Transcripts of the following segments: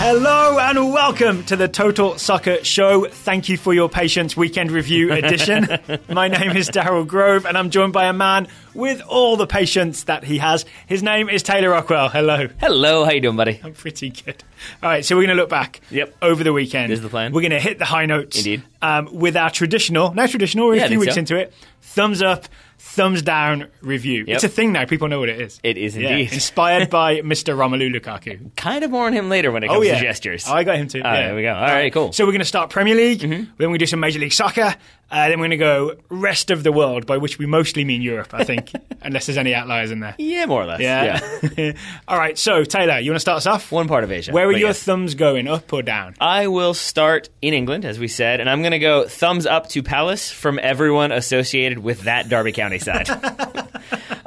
Hello and welcome to the Total Soccer Show. Thank you for your patience, weekend review edition. My name is Darryl Grove and I'm joined by a man with all the patience that he has. His name is Taylor Rockwell. Hello. Hello, how you doing, buddy? I'm pretty good. All right, so we're going to look back over the weekend. This is the plan. We're going to hit the high notes. Indeed. With our traditional, we're a few weeks into it, thumbs up, thumbs down review. It's a thing now. People know what it is. It is indeed. Inspired by Mr. Romelu Lukaku. Kind of more on him later when it comes to gestures. Oh, I got him too. There we go. All right, cool. So we're going to start Premier League. Then we're going to do some Major League Soccer. Then we're going to go rest of the world, by which we mostly mean Europe, I think, unless there's any outliers in there. Yeah, more or less. Yeah. All right, so Taylor, you want to start us off? One part of Asia. Where are your thumbs going, up or down? I will start in England, as we said, and I'm going to go thumbs up to Palace from everyone associated with that Derby County side.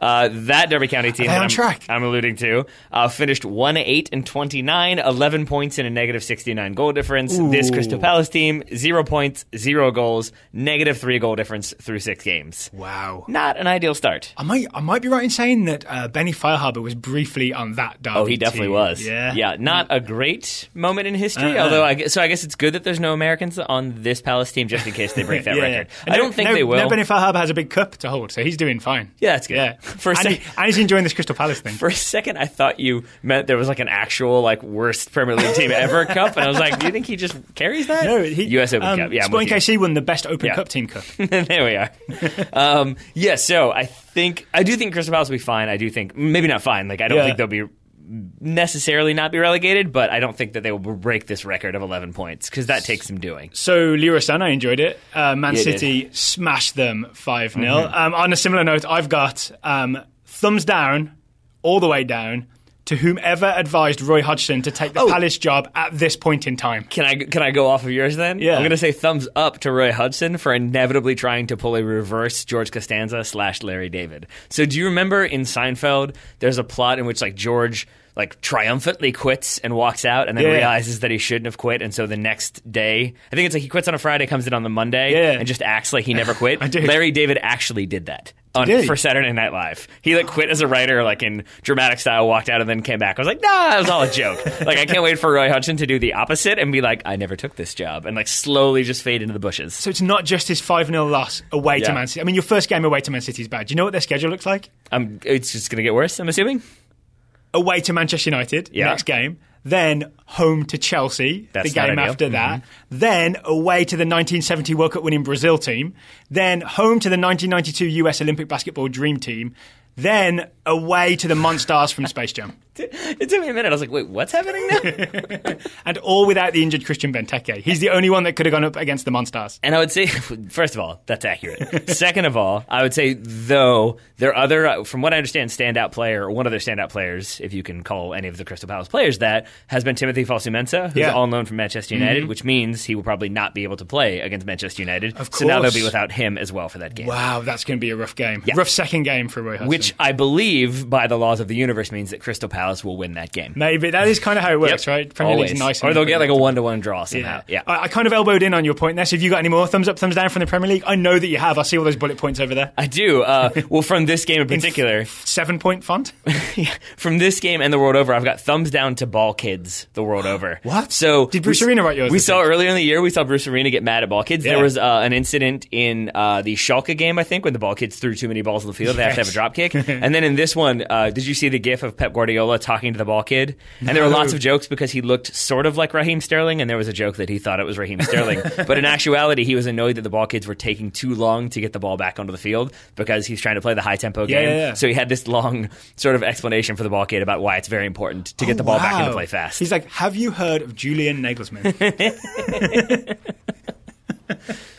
That Derby County team that I'm alluding to finished 1-8-29, 11 points in a negative 69 goal difference. Ooh. This Crystal Palace team, 0 points, 0 goals, negative 3 goal difference through 6 games. Wow. Not an ideal start. I might be right in saying that Benny Feilhaber was briefly on that Derby Oh, he definitely team. was. Yeah, not a great moment in history, although I guess it's good that there's no Americans on this Palace team just in case they break that record. I don't think they will. Now Benny Feilhaber has a big cup to hold, so he's doing fine. Yeah, that's good. Yeah. And he's enjoying this Crystal Palace thing. For a second, I thought you meant there was like an actual worst Premier League team ever cup, and I was like, do you think he just carries that? No, US Open Cup. Yeah, Sporting KC won the best Open Cup team cup. There we are. So I do think Crystal Palace will be fine. I do think maybe not fine. I don't think they'll be necessarily not be relegated, but I don't think that they will break this record of 11 points because that takes some doing. So Leroy Sun, I enjoyed it. Man City smashed them 5-0. On a similar note, I've got thumbs down, all the way down, to whomever advised Roy Hodgson to take the Palace job at this point in time. Can I go off of yours then? Yeah. I'm going to say thumbs up to Roy Hodgson for inevitably trying to pull a reverse George Costanza / Larry David. So do you remember in Seinfeld, there's a plot in which George triumphantly quits and walks out and then realizes that he shouldn't have quit, and so the next day, I think it's he quits on a Friday, comes in on the Monday, and just acts like he never quit. Larry David actually did that. For Saturday Night Live. He quit as a writer in dramatic style, walked out and then came back. I was like, nah, it was all a joke. I can't wait for Roy Hodgson to do the opposite and be like, I never took this job, and slowly just fade into the bushes. So it's not just his 5-0 loss away to Man City. I mean, your first game away to Man City is bad. Do you know what their schedule looks like? It's just going to get worse, I'm assuming. Away to Manchester United, next game. Then home to Chelsea, the game after that. Then away to the 1970 World Cup winning Brazil team. Then home to the 1992 US Olympic basketball dream team. Then away to the Monstars from Space Jam. It took me a minute. I was like, wait, what's happening now? And all without the injured Christian Benteke. He's the only one that could have gone up against the Monstars. And I would say, first of all, that's accurate. Second of all, I would say, though, their other, from what I understand, standout player, or one of their standout players, if you can call any of the Crystal Palace players that, has been Timothy Falsu-Mensah, who's all known from Manchester United, which means he will probably not be able to play against Manchester United. Of course. So now they'll be without him as well for that game. Wow, that's going to be a rough game. Yeah. Rough second game for Roy Hodgson. Which I believe, by the laws of the universe, means that Crystal Palace will win that game. Maybe. That is kind of how it works, right? Premier League's nice. Or they'll get a 1-1 draw somehow. Yeah. I kind of elbowed in on your point there, so have you got any more thumbs up, thumbs down from the Premier League? I know that you have. I see all those bullet points over there. I do. Well, from this game in particular. 7-point font? From this game and the world over, I've got thumbs down to Ball Kids the world over. What? So did Bruce Arena write yours? We saw earlier in the year, Bruce Arena get mad at Ball Kids. There was an incident in the Schalke game, I think, when the Ball Kids threw too many balls on the field. They have to have a drop kick. And then in this one, did you see the gif of Pep Guardiola talking to the Ball Kid? And there were lots of jokes because he looked sort of like Raheem Sterling, and there was a joke that he thought it was Raheem Sterling. But in actuality, he was annoyed that the Ball Kids were taking too long to get the ball back onto the field because he's trying to play the high-tempo game. Yeah. So he had this long sort of explanation for the Ball Kid about why it's very important to get the ball back into play fast. He's like, have you heard of Julian Nagelsmann?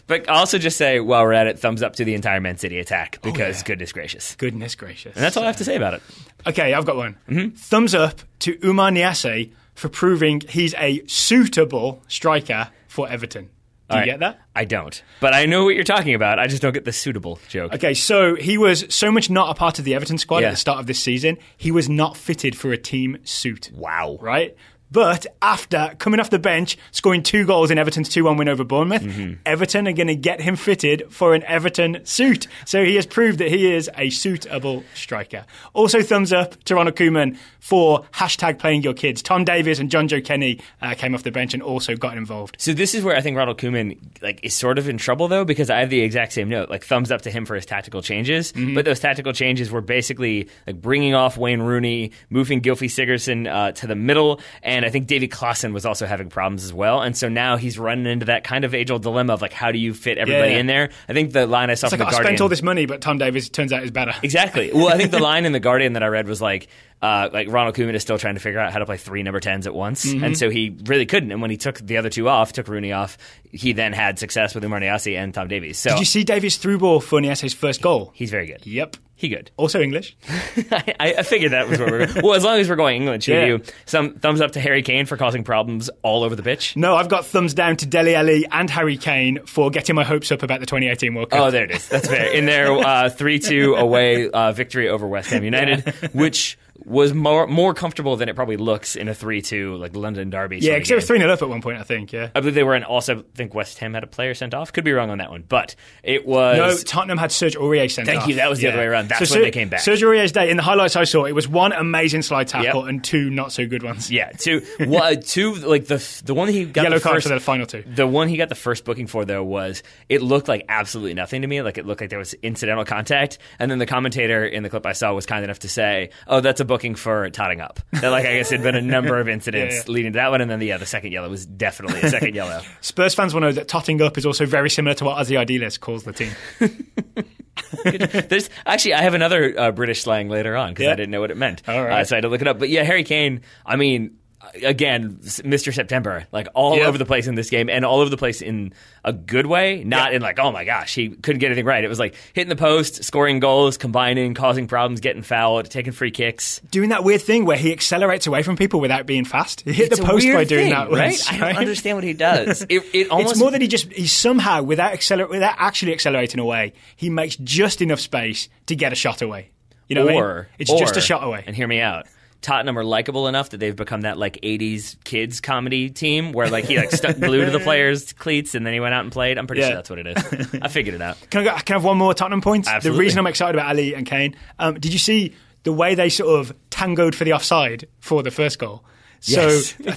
But I'll also just say, while we're at it, thumbs up to the entire Man City attack because goodness gracious. Goodness gracious. And that's all I have to say about it. Okay, I've got one. Thumbs up to Oumar Niasse for proving he's a suitable striker for Everton. Do you get that? I don't. But I know what you're talking about. I just don't get the suitable joke. Okay, so he was so much not a part of the Everton squad at the start of this season, he was not fitted for a team suit. Wow. Right? But after coming off the bench, scoring 2 goals in Everton's 2-1 win over Bournemouth, Everton are going to get him fitted for an Everton suit. So he has proved that he is a suitable striker. Also, thumbs up to Ronald Koeman for #playing your kids. Tom Davies and John Joe Kenny came off the bench and also got involved. So this is where I think Ronald Koeman is sort of in trouble, though, because I have the exact same note. Thumbs up to him for his tactical changes, but those tactical changes were basically bringing off Wayne Rooney, moving Gylfi Sigurdsson to the middle, and I think Davy Klaassen was also having problems as well. And so now he's running into that kind of age-old dilemma of how do you fit everybody in there? I think the line I saw from the Guardian... I spent all this money, but Tom Davies turns out is better. Exactly. Well, I think the line in the Guardian that I read was Ronald Koeman is still trying to figure out how to play 3 number 10s at once, and so he really couldn't. And when he took the other 2 off, took Rooney off, he then had success with Umar Niasse and Tom Davies. So, did you see Davies' through ball for Niasse's first goal? He's very good. Yep. He good. Also English. I figured that was where we're going. Well, as long as we're going England, should you some thumbs up to Harry Kane for causing problems all over the pitch? No, I've got thumbs down to Dele Alli and Harry Kane for getting my hopes up about the 2018 World Cup. Oh, there it is. That's fair. In their 3-2 away victory over West Ham United, which was more comfortable than it probably looks in a 3-2 London derby. Yeah, because they were 3-0 up at one point, I think. Yeah, I believe they were, and also I think West Ham had a player sent off. Could be wrong on that one, but it was... No, Tottenham had Serge Aurier sent off. Thank you, that was the other way around. That's when they came back. Serge Aurier's day, in the highlights I saw, it was 1 amazing slide tackle and 2 not so good ones. Yeah, two the one he got yellow the card first, for the final 2. The one he got the first booking for, though, was it looked like absolutely nothing to me. It looked like there was incidental contact, and then the commentator in the clip I saw was kind enough to say, "Oh, that's a booking for totting up." That I guess had been a number of incidents leading to that one, and then the second yellow was definitely a second yellow. Spurs fans will know that totting up is also very similar to what Ozzy Ardiles calls the team. I have another British slang later on because I didn't know what it meant. All right. So I had to look it up. But yeah, Harry Kane, I mean, again, Mr. September, all over the place in this game, and all over the place in a good way, not in oh my gosh, he couldn't get anything right. It was hitting the post, scoring goals, combining, causing problems, getting fouled, taking free kicks. Doing that weird thing where he accelerates away from people without being fast. He hit the post by doing that once. Right? I don't understand what he does. It almost... It's more that he somehow, without actually accelerating away, he makes just enough space to get a shot away. You know what I mean? It's just a shot away. And hear me out. Tottenham are likable enough that they've become that 80s kids comedy team where he stuck glue to the players' cleats and then he went out and played. I'm pretty sure that's what it is. I figured it out. Can I have one more Tottenham point? Absolutely. The reason I'm excited about Ali and Kane, did you see the way they sort of tangoed for the offside for the first goal? Yes. So, I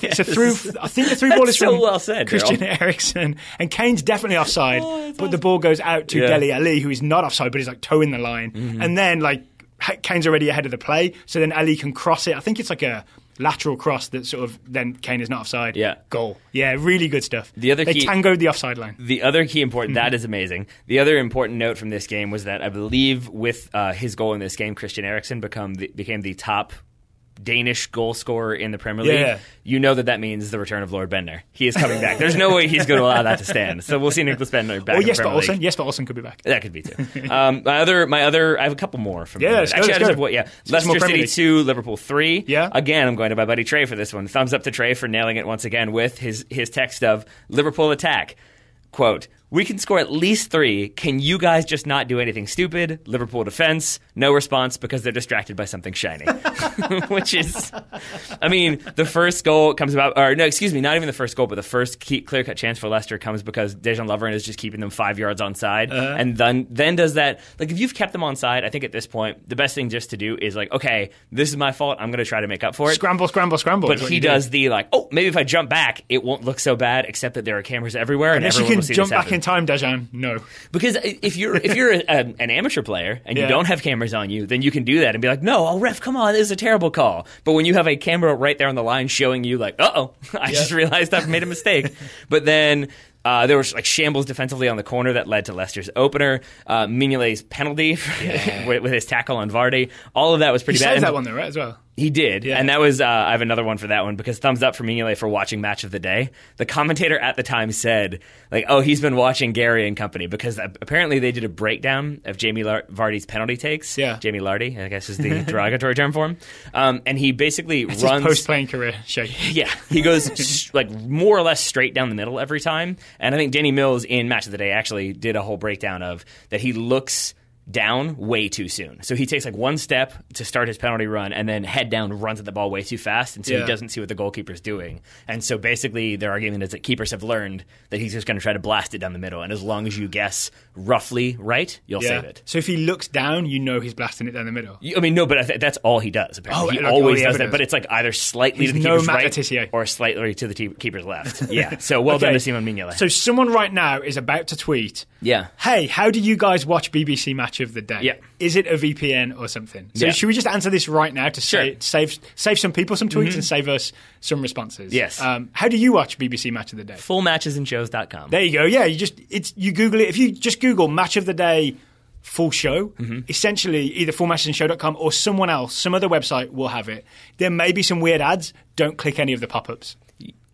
think the through ball is from well said, Christian Eriksen, and Kane's definitely offside, but the ball goes out to Dele Alli, who is not offside, but he's toeing the line, and then Kane's already ahead of the play, so then Ali can cross it. I think it's a lateral cross that sort of then Kane is not offside. Yeah. Goal. Yeah, really good stuff. They tangoed the offside line. The other key important, that is amazing. The other important note from this game was that I believe with his goal in this game, Christian Eriksen became the top Danish goal scorer in the Premier League. Yeah. You know that means the return of Lord Bender. He is coming back. There's no way he's going to allow that to stand. So we'll see Nicholas Bender back in the Premier League. Jesper Olsen could be back. That could be too. My other, I have a couple more from let's go. Leicester City 2, Liverpool 3. Yeah. Again, I'm going to my buddy Trey for this one. Thumbs up to Trey for nailing it once again with his text of Liverpool attack. Quote, "We can score at least 3. Can you guys just not do anything stupid? Liverpool defense, no response because they're distracted by something shiny." Which is, I mean, the first goal comes about, or no, excuse me, not even the first goal, but the first clear-cut chance for Leicester comes because Dejan Lovren is just keeping them 5 yards onside, and then does that. If you've kept them onside, I think at this point, the best thing just to do is okay, this is my fault, I'm going to try to make up for it. Scramble. But he does the maybe if I jump back, it won't look so bad, except that there are cameras everywhere, and everyone will see jump this back in time, Dejan. No, because if you're an amateur player and you don't have cameras on you, then you can do that and be like, "No, ref, come on, this is a terrible call." But when you have a camera right there on the line showing you, "Uh-oh, I just realized I've made a mistake," but then. There was shambles defensively on the corner that led to Leicester's opener. Mignolet's penalty with his tackle on Vardy. All of that was pretty bad. He saved that one though, right, as well? He did, and that was, I have another one for that one, because thumbs up for Mignolet for watching Match of the Day. The commentator at the time said, he's been watching Gary and company, because apparently they did a breakdown of Jamie Vardy's penalty takes. Yeah. Jamie Lardy, I guess is the derogatory term for him. And he basically runs... his post-playing career shape. Yeah, he goes more or less straight down the middle every time. And I think Danny Mills in Match of the Day actually did a whole breakdown of that he looks down way too soon. So he takes like one step to start his penalty run and then head down runs at the ball way too fast, and so he doesn't see what the goalkeeper's doing. And so basically their argument is that keepers have learned that he's just going to try to blast it down the middle, and as long as you guess roughly right, you'll save it. So if he looks down, you know he's blasting it down the middle. I mean, no, but that's all he does, apparently. He always does that, but it's like either slightly to the keeper's right or slightly to the keeper's left. Yeah, so well done to Simon Mignolet. So someone right now is about to tweet, hey, how do you guys watch BBC Match of the Day? Yeah. Is it a VPN or something? So should we just answer this right now to save some people some tweets and save us some responses? Yes. How do you watch BBC Match of the Day? Fullmatchesandshows.com. There you go. Yeah, you Google it. If you just Google Match of the Day full show, essentially either fullmatchesandshow.com or someone else, some other website will have it. There may be some weird ads. Don't click any of the pop-ups.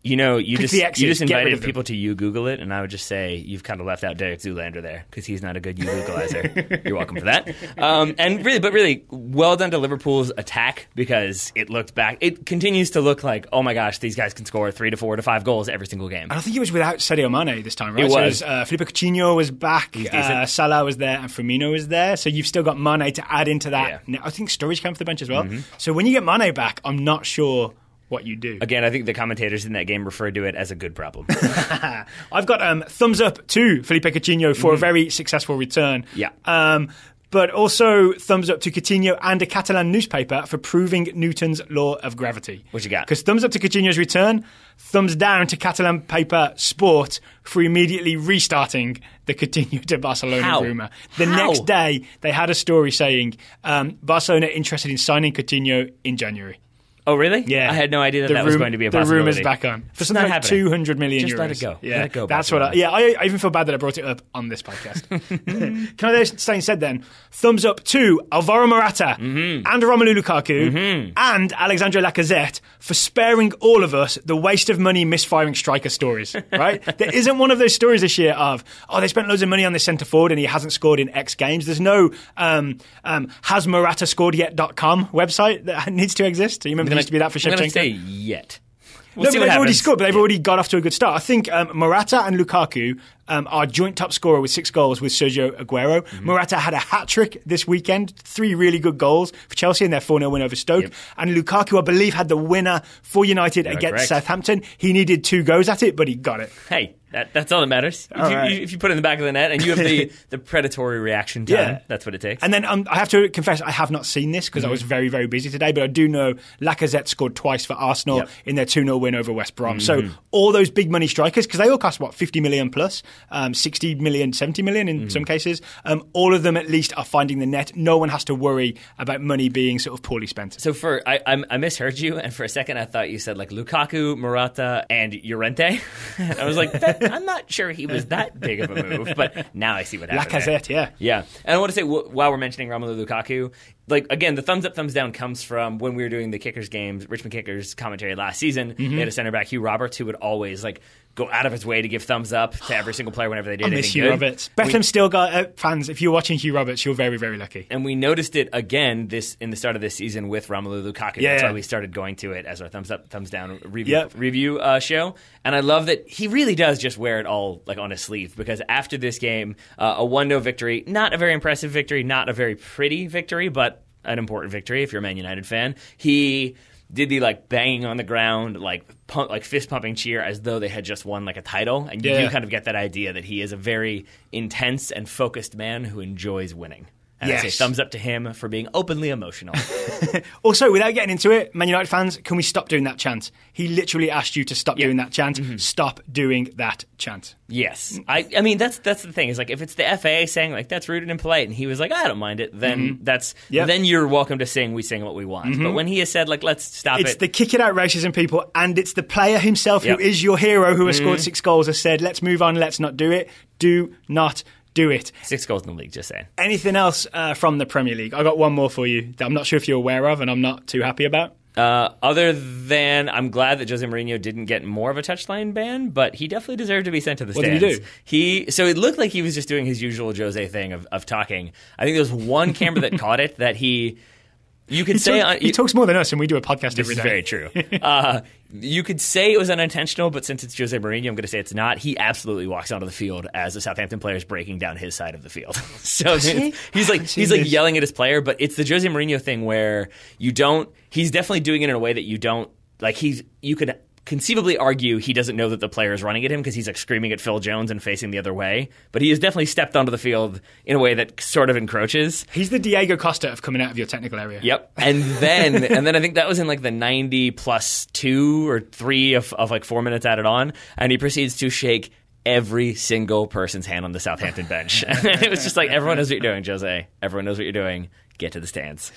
You know, you just invited people to you Google it, and I would just say you've kind of left out Derek Zoolander there because he's not a good you Googleizer. You're welcome for that. And really, well done to Liverpool's attack because it looked back. It continues to look like, oh my gosh, these guys can score 3 to 4 to 5 goals every single game. And I think it was without Sadio Mane this time, right? It was. So Felipe Coutinho was back, Salah was there, and Firmino was there. So you've still got Mane to add into that. Yeah. I think Sturridge came off the bench as well. So when you get Mane back, I'm not sure what you do. Again, I think the commentators in that game referred to it as a good problem. I've got thumbs up to Felipe Coutinho for a very successful return. Yeah. But also thumbs up to Coutinho and a Catalan newspaper for proving Newton's law of gravity. What you got? Because thumbs up to Coutinho's return, thumbs down to Catalan paper Sport for immediately restarting the Coutinho to Barcelona rumour. The next day, they had a story saying Barcelona interested in signing Coutinho in January. Oh, really? Yeah. I had no idea that was going to be a possibility. The rumour's back on. For something like 200 million euros. Just let it go. Yeah. Let it go. That's what I even feel bad that I brought it up on this podcast. Can I say instead then, thumbs up to Alvaro Morata and Romelu Lukaku and Alexandre Lacazette for sparing all of us the waste of money misfiring striker stories, right? There isn't one of those stories this year of, they spent loads of money on this centre forward and he hasn't scored in X games. There's no hasmorata-scored-yet.com website that needs to exist. You remember there used to be that for Shevchenko? I'm going to say yet. But they've already scored, but they've already got off to a good start. I think Morata and Lukaku are joint top scorer with 6 goals with Sergio Aguero. Morata had a hat-trick this weekend, 3 really good goals for Chelsea in their 4-0 win over Stoke. And Lukaku, I believe, had the winner for United against Southampton. He needed 2 goes at it, but he got it. Hey, that's all that matters. If you put it in the back of the net and you have the predatory reaction time, that's what it takes. And then I have to confess, I have not seen this because I was very, very busy today, but I do know Lacazette scored twice for Arsenal in their 2-0 win over West Brom. So all those big money strikers, because they all cost, 50 million plus, 60 million, 70 million in some cases, all of them at least are finding the net. No one has to worry about money being sort of poorly spent. So I misheard you, and for a second I thought you said like Lukaku, Morata, and Llorente. I was like, I'm not sure he was that big of a move, but now I see what happened. Lacazette, yeah. And I want to say, while we're mentioning Romelu Lukaku, like, again, the thumbs up, thumbs down comes from when we were doing the Kickers games, Richmond Kickers commentary last season. They had a center back, Hugh Roberts, who would always like go out of his way to give thumbs up to every single player whenever they did anything good. I miss Hugh Roberts. Bethlehem still got fans. If you're watching Hugh Roberts, you're very, very lucky. And we noticed it again in the start of this season with Romelu Lukaku. That's why we started going to it as our thumbs up, thumbs down review show. And I love that he really does just wear it all like on his sleeve, because after this game, a 1-0 victory, not a very impressive victory, not a very pretty victory, but an important victory if you're a Man United fan. He did the like banging on the ground, like fist pumping cheer as though they had just won like a title, and you do kind of get that idea that he is a very intense and focused man who enjoys winning. And I say thumbs up to him for being openly emotional. Also, without getting into it, Man United fans, can we stop doing that chant? He literally asked you to stop doing that chant. Stop doing that chant. Yes. I mean, that's the thing. Is like, if it's the FAA saying, like, that's rude and impolite, and he was like, I don't mind it, then then you're welcome to sing, we sing what we want. But when he has said, like, let's stop it's the kick it out racism people, and it's the player himself who is your hero, who has scored 6 goals, has said, let's move on, let's not do it. Do not do it. 6 goals in the league, just saying. Anything else from the Premier League? I got one more for you that I'm not sure if you're aware of and I'm not too happy about. Other than, I'm glad that Jose Mourinho didn't get more of a touchline ban, but he definitely deserved to be sent to the stands. What did he do? So it looked like he was just doing his usual Jose thing of talking. I think there was one camera that caught it, that he You could say he talks more than us, and we do a podcast every day. This is very true. You could say it was unintentional, but since it's Jose Mourinho, I'm going to say it's not. He absolutely walks onto the field as the Southampton player is breaking down his side of the field. So he's like yelling at his player, but it's the Jose Mourinho thing where you don't. He's definitely doing it in a way that you don't like. You could conceivably argue he doesn't know that the player is running at him because he's like screaming at Phil Jones and facing the other way. But he has definitely stepped onto the field in a way that sort of encroaches. He's the Diego Costa of coming out of your technical area. Yep. And then I think that was in like the 90 plus 2 or 3 of like 4 minutes added on. And he proceeds to shake every single person's hand on the Southampton bench. It was just like, everyone knows what you're doing, Jose. Everyone knows what you're doing. Get to the stands.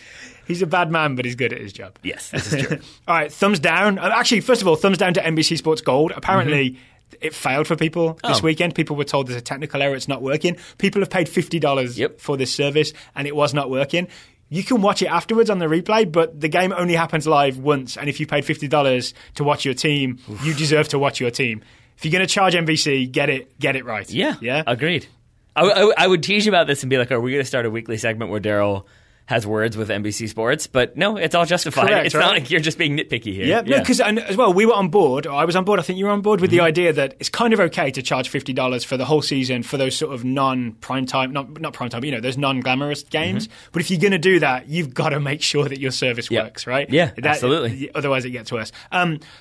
He's a bad man, but he's good at his job. Yes, this is true. All right, thumbs down. Actually, first of all, thumbs down to NBC Sports Gold. Apparently, it failed for people this weekend. People were told there's a technical error, it's not working. People have paid $50 for this service, and it was not working. You can watch it afterwards on the replay, but the game only happens live once. And if you paid $50 to watch your team, you deserve to watch your team. If you're going to charge NBC, get it right. Yeah, agreed. I would tease you about this and be like, are we going to start a weekly segment where Daryl has words with NBC Sports, but no, it's all justified. Correct, it's right? not like you're just being nitpicky here. Yeah, because as well, we were on board, or I was on board, I think you were on board with the idea that it's kind of okay to charge $50 for the whole season for those sort of non-prime time, not prime time, but those non-glamorous games. But if you're going to do that, you've got to make sure that your service works, right? Yeah, absolutely. Otherwise it gets worse.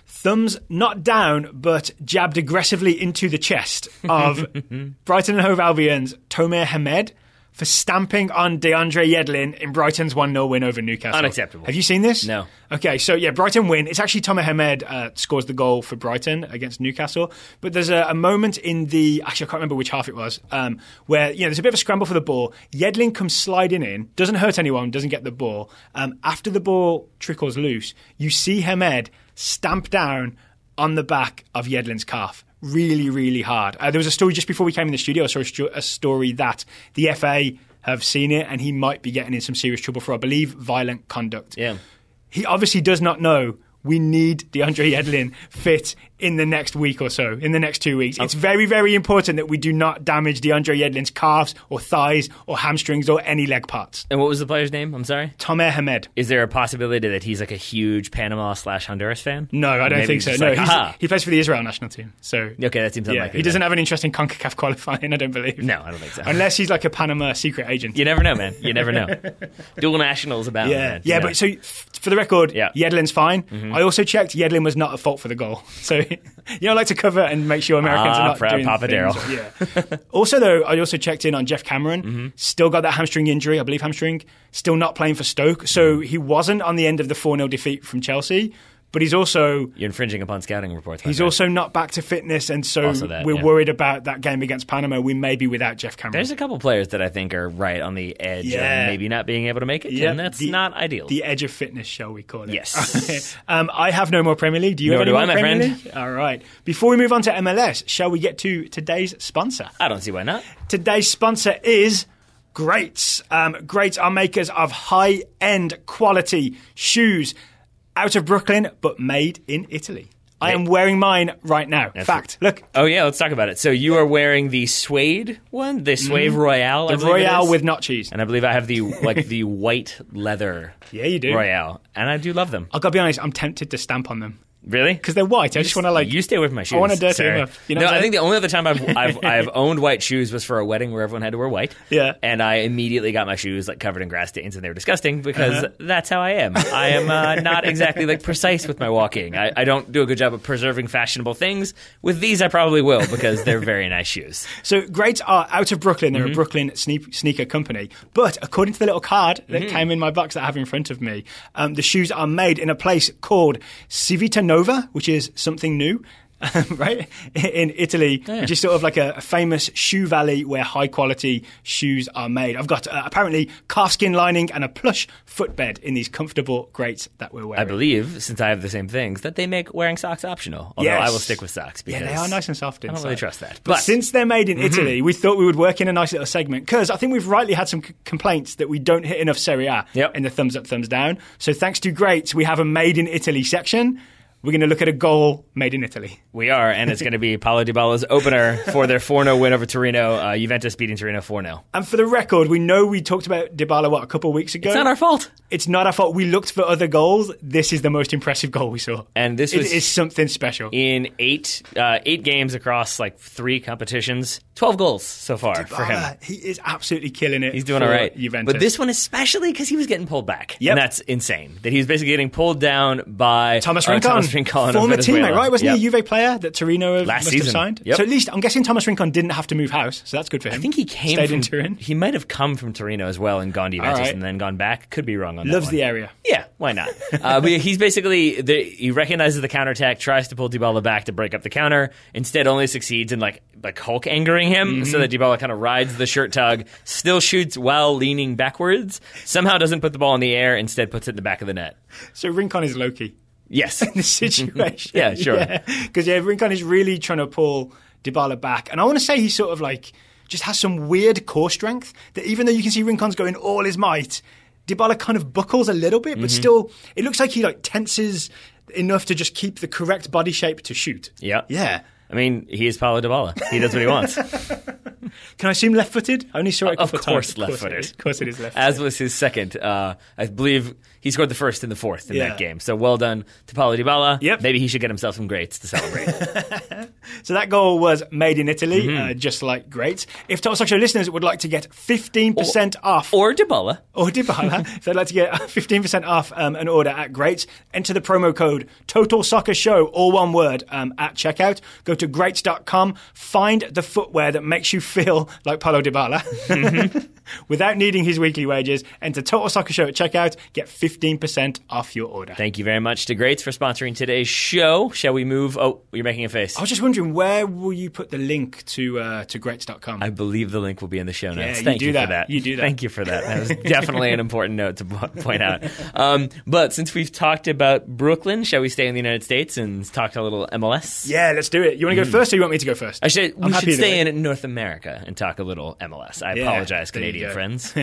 Thumbs not down, but jabbed aggressively into the chest of Brighton and Hove Albion's Tomer Hamed for stamping on DeAndre Yedlin in Brighton's 1-0 win over Newcastle. Unacceptable. Have you seen this? No. Okay, so yeah, Brighton win. It's actually Tomer Hamed scores the goal for Brighton against Newcastle. But there's a moment in the... Actually, I can't remember which half it was, where there's a bit of a scramble for the ball. Yedlin comes sliding in, doesn't hurt anyone, doesn't get the ball. After the ball trickles loose, you see Hamed stamp down on the back of Yedlin's calf. Really, really hard. There was a story just before we came in the studio. I saw a story that the FA have seen it and he might be getting in some serious trouble for, I believe, violent conduct. Yeah. He obviously does not know we need DeAndre Yedlin fit in the next week or so, in the next 2 weeks. It's very, very important that we do not damage DeAndre Yedlin's calves or thighs or hamstrings or any leg parts. And what was the player's name? I'm sorry? Tomer Hamed. Is there a possibility that he's like a huge Panama/Honduras fan? No, I don't think so. No, like, he plays for the Israel national team. So okay, that seems unlikely. He doesn't have an interest in CONCACAF qualifying, I don't believe. No, I don't think so. Unless he's like a Panama secret agent. You never know, man. You never know. Dual nationals about man. Yeah, but so for the record, Yedlin's fine. I also checked Yedlin was not at fault for the goal. So like to cover and make sure Americans are not doing Papa things. Yeah. Also, though, I also checked in on Jeff Cameron. Still got that hamstring injury, I believe hamstring. Still not playing for Stoke. So he wasn't on the end of the 4-0 defeat from Chelsea. But he's also... You're infringing upon scouting reports. He's also not back to fitness, and so we're worried about that game against Panama. We may be without Jeff Cameron. There's a couple players that I think are right on the edge of maybe not being able to make it, and that's not ideal. The edge of fitness, shall we call it? Yes. I have no more Premier League. Do you have any more Premier League? All right. Before we move on to MLS, shall we get to today's sponsor? I don't see why not. Today's sponsor is... Greats. Greats are makers of high-end quality shoes out of Brooklyn, but made in Italy. I am wearing mine right now. Fact. Look. Oh, yeah, let's talk about it. So you are wearing the suede one, the suede Royale. The Royale with not cheese. And I believe I have the the white leather you do. Royale. And I do love them. I've got to be honest, I'm tempted to stamp on them. Really? Because they're white. I just want to You stay away from my shoes. I want to dirty them up. You know I think the only other time I've owned white shoes was for a wedding where everyone had to wear white. Yeah. And I immediately got my shoes covered in grass stains and they were disgusting because that's how I am. I am not exactly precise with my walking. I don't do a good job of preserving fashionable things. With these, I probably will because they're very nice shoes. So Greats are out of Brooklyn. They're a Brooklyn sneaker company. But according to the little card that came in my box that I have in front of me, the shoes are made in a place called Civitanova, which is something new, right, in Italy, which is sort of like a famous shoe valley where high-quality shoes are made. I've got apparently calfskin lining and a plush footbed in these comfortable Greats that we're wearing. I believe, since I have the same things, that they make wearing socks optional, although I will stick with socks. Because they are nice and soft inside. I don't really trust that. But since they're made in Italy, we thought we would work in a nice little segment, because I think we've rightly had some complaints that we don't hit enough Serie A in the thumbs up, thumbs down. So thanks to Greats, we have a Made in Italy section. we're going to look at a goal made in Italy. We are, and it's going to be Paulo Dybala's opener for their 4-0 win over Torino. Juventus beating Torino 4-0. And for the record, we know we talked about Dybala, a couple of weeks ago? It's not our fault. It's not our fault. We looked for other goals. This is the most impressive goal we saw. And this was... It is something special. In eight games across 3 competitions, 12 goals so far for him. He is absolutely killing it. He's doing all right. Juventus. But this one especially because he was getting pulled back. Yep. And that's insane. That he was basically getting pulled down by Thomas Rincon. Former teammate, right? Wasn't he a Juve player that Torino must have signed? Yep. So at least I'm guessing Thomas Rincon didn't have to move house, so that's good for him. I think he stayed in Turin. He might have come from Torino as well and gone to Juventus and then gone back. Could be wrong on that. Loves the area. Yeah, why not? But he's basically he recognizes the counterattack, tries to pull Dybala back to break up the counter. Instead, only succeeds in like Hulk angering him, so that Dybala kind of rides the shirt tug, still shoots while leaning backwards. Somehow doesn't put the ball in the air. Instead, puts it in the back of the net. So Rincon is Loki. Yes, in this situation. Yeah, sure. Because Rincon is really trying to pull Dybala back, and I want to say he's sort of just has some weird core strength that even though you can see Rincon's going all his might, Dybala kind of buckles a little bit, but still, it looks like he tenses enough to just keep the correct body shape to shoot. Yeah. I mean, he is Paulo Dybala. He does what he wants. Can I assume left-footed? I only saw it. Of course, left-footed. Of course, it is left-footed. As was his second. I believe he scored the first and the fourth in that game. So well done to Paulo Dybala. Yep. Maybe he should get himself some greats to celebrate. So that goal was made in Italy, just like greats. If Total Soccer Show listeners would like to get 15% off, or Dybala, if they'd like to get 15% off an order at Greats, enter the promo code Total Soccer Show, all one word, at checkout. Go to greats.com, find the footwear that makes you feel like Paulo Dybala without needing his weekly wages. Enter Total Soccer Show at checkout, get 15% off your order. Thank you very much to Greats for sponsoring today's show. Shall we move? Oh, you're making a face. I was just wondering, where will you put the link to greats.com? I believe the link will be in the show notes. Yeah, Thank you for that. You do that. Thank you for that. That was definitely an important note to point out. But since we've talked about Brooklyn, shall we stay in the United States and talk a little MLS? Yeah, let's do it. You want to go first or you want me to go first? We should stay in North America and talk a little MLS. I apologize, Canadian friends.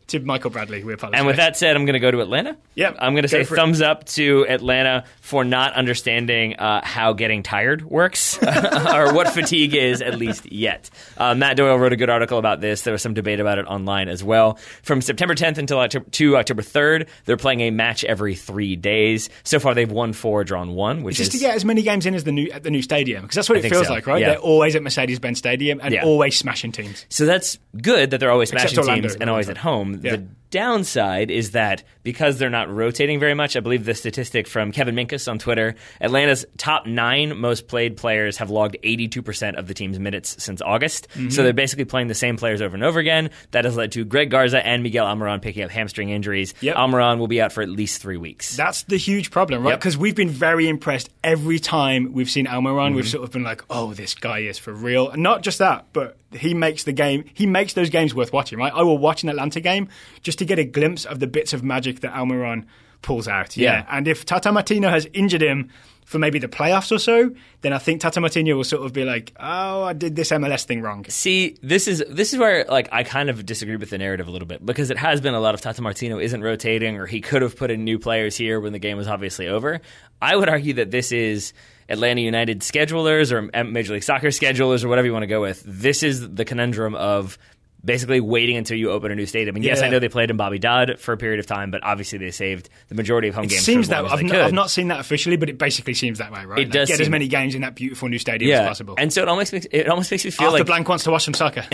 To Michael Bradley, we apologize. And with that said, I'm going to go to Atlanta. Yep. I'm going to say thumbs up to Atlanta for not understanding how getting tired works or what fatigue is, at least yet. Matt Doyle wrote a good article about this. There was some debate about it online as well. From September 10th until October 3rd, they're playing a match every 3 days. So far, they've won 4, drawn 1, which is... just to get as many games in as at the new stadium, because that's what it feels like, right? Yeah. They're always at Mercedes-Benz Stadium and always smashing teams. So that's good that they're always smashing Orlando, teams and always at home. Yeah. The downside is that because they're not rotating very much, I believe the statistic from Kevin Minkus on Twitter, Atlanta's top 9 most played players have logged 82% of the team's minutes since August. So they're basically playing the same players over and over again. That has led to Greg Garza and Miguel Almiron picking up hamstring injuries. Yep. Almiron will be out for at least 3 weeks. That's the huge problem, right? Because we've been very impressed every time we've seen Almiron. We've sort of been like, oh, this guy is for real. And not just that, but he makes those games worth watching, right? I will watch an Atlanta game just to get a glimpse of the bits of magic that Almiron pulls out. Yeah. And if Tata Martino has injured him for maybe the playoffs or so, then I think Tata Martino will sort of be like, oh, I did this MLS thing wrong. See, this is where I kind of disagree with the narrative a little bit, because it has been a lot of Tata Martino isn't rotating, or he could have put in new players here when the game was obviously over. I would argue that this is Atlanta United schedulers or Major League Soccer schedulers or whatever you want to go with. This is the conundrum of basically waiting until you open a new stadium. And yes, I know they played in Bobby Dodd for a period of time, but obviously they saved the majority of home games. It seems that I've not seen that officially, but it basically seems that way, right? It does get as many games in that beautiful new stadium as possible. And so it almost makes me feel like Blank wants to watch some soccer.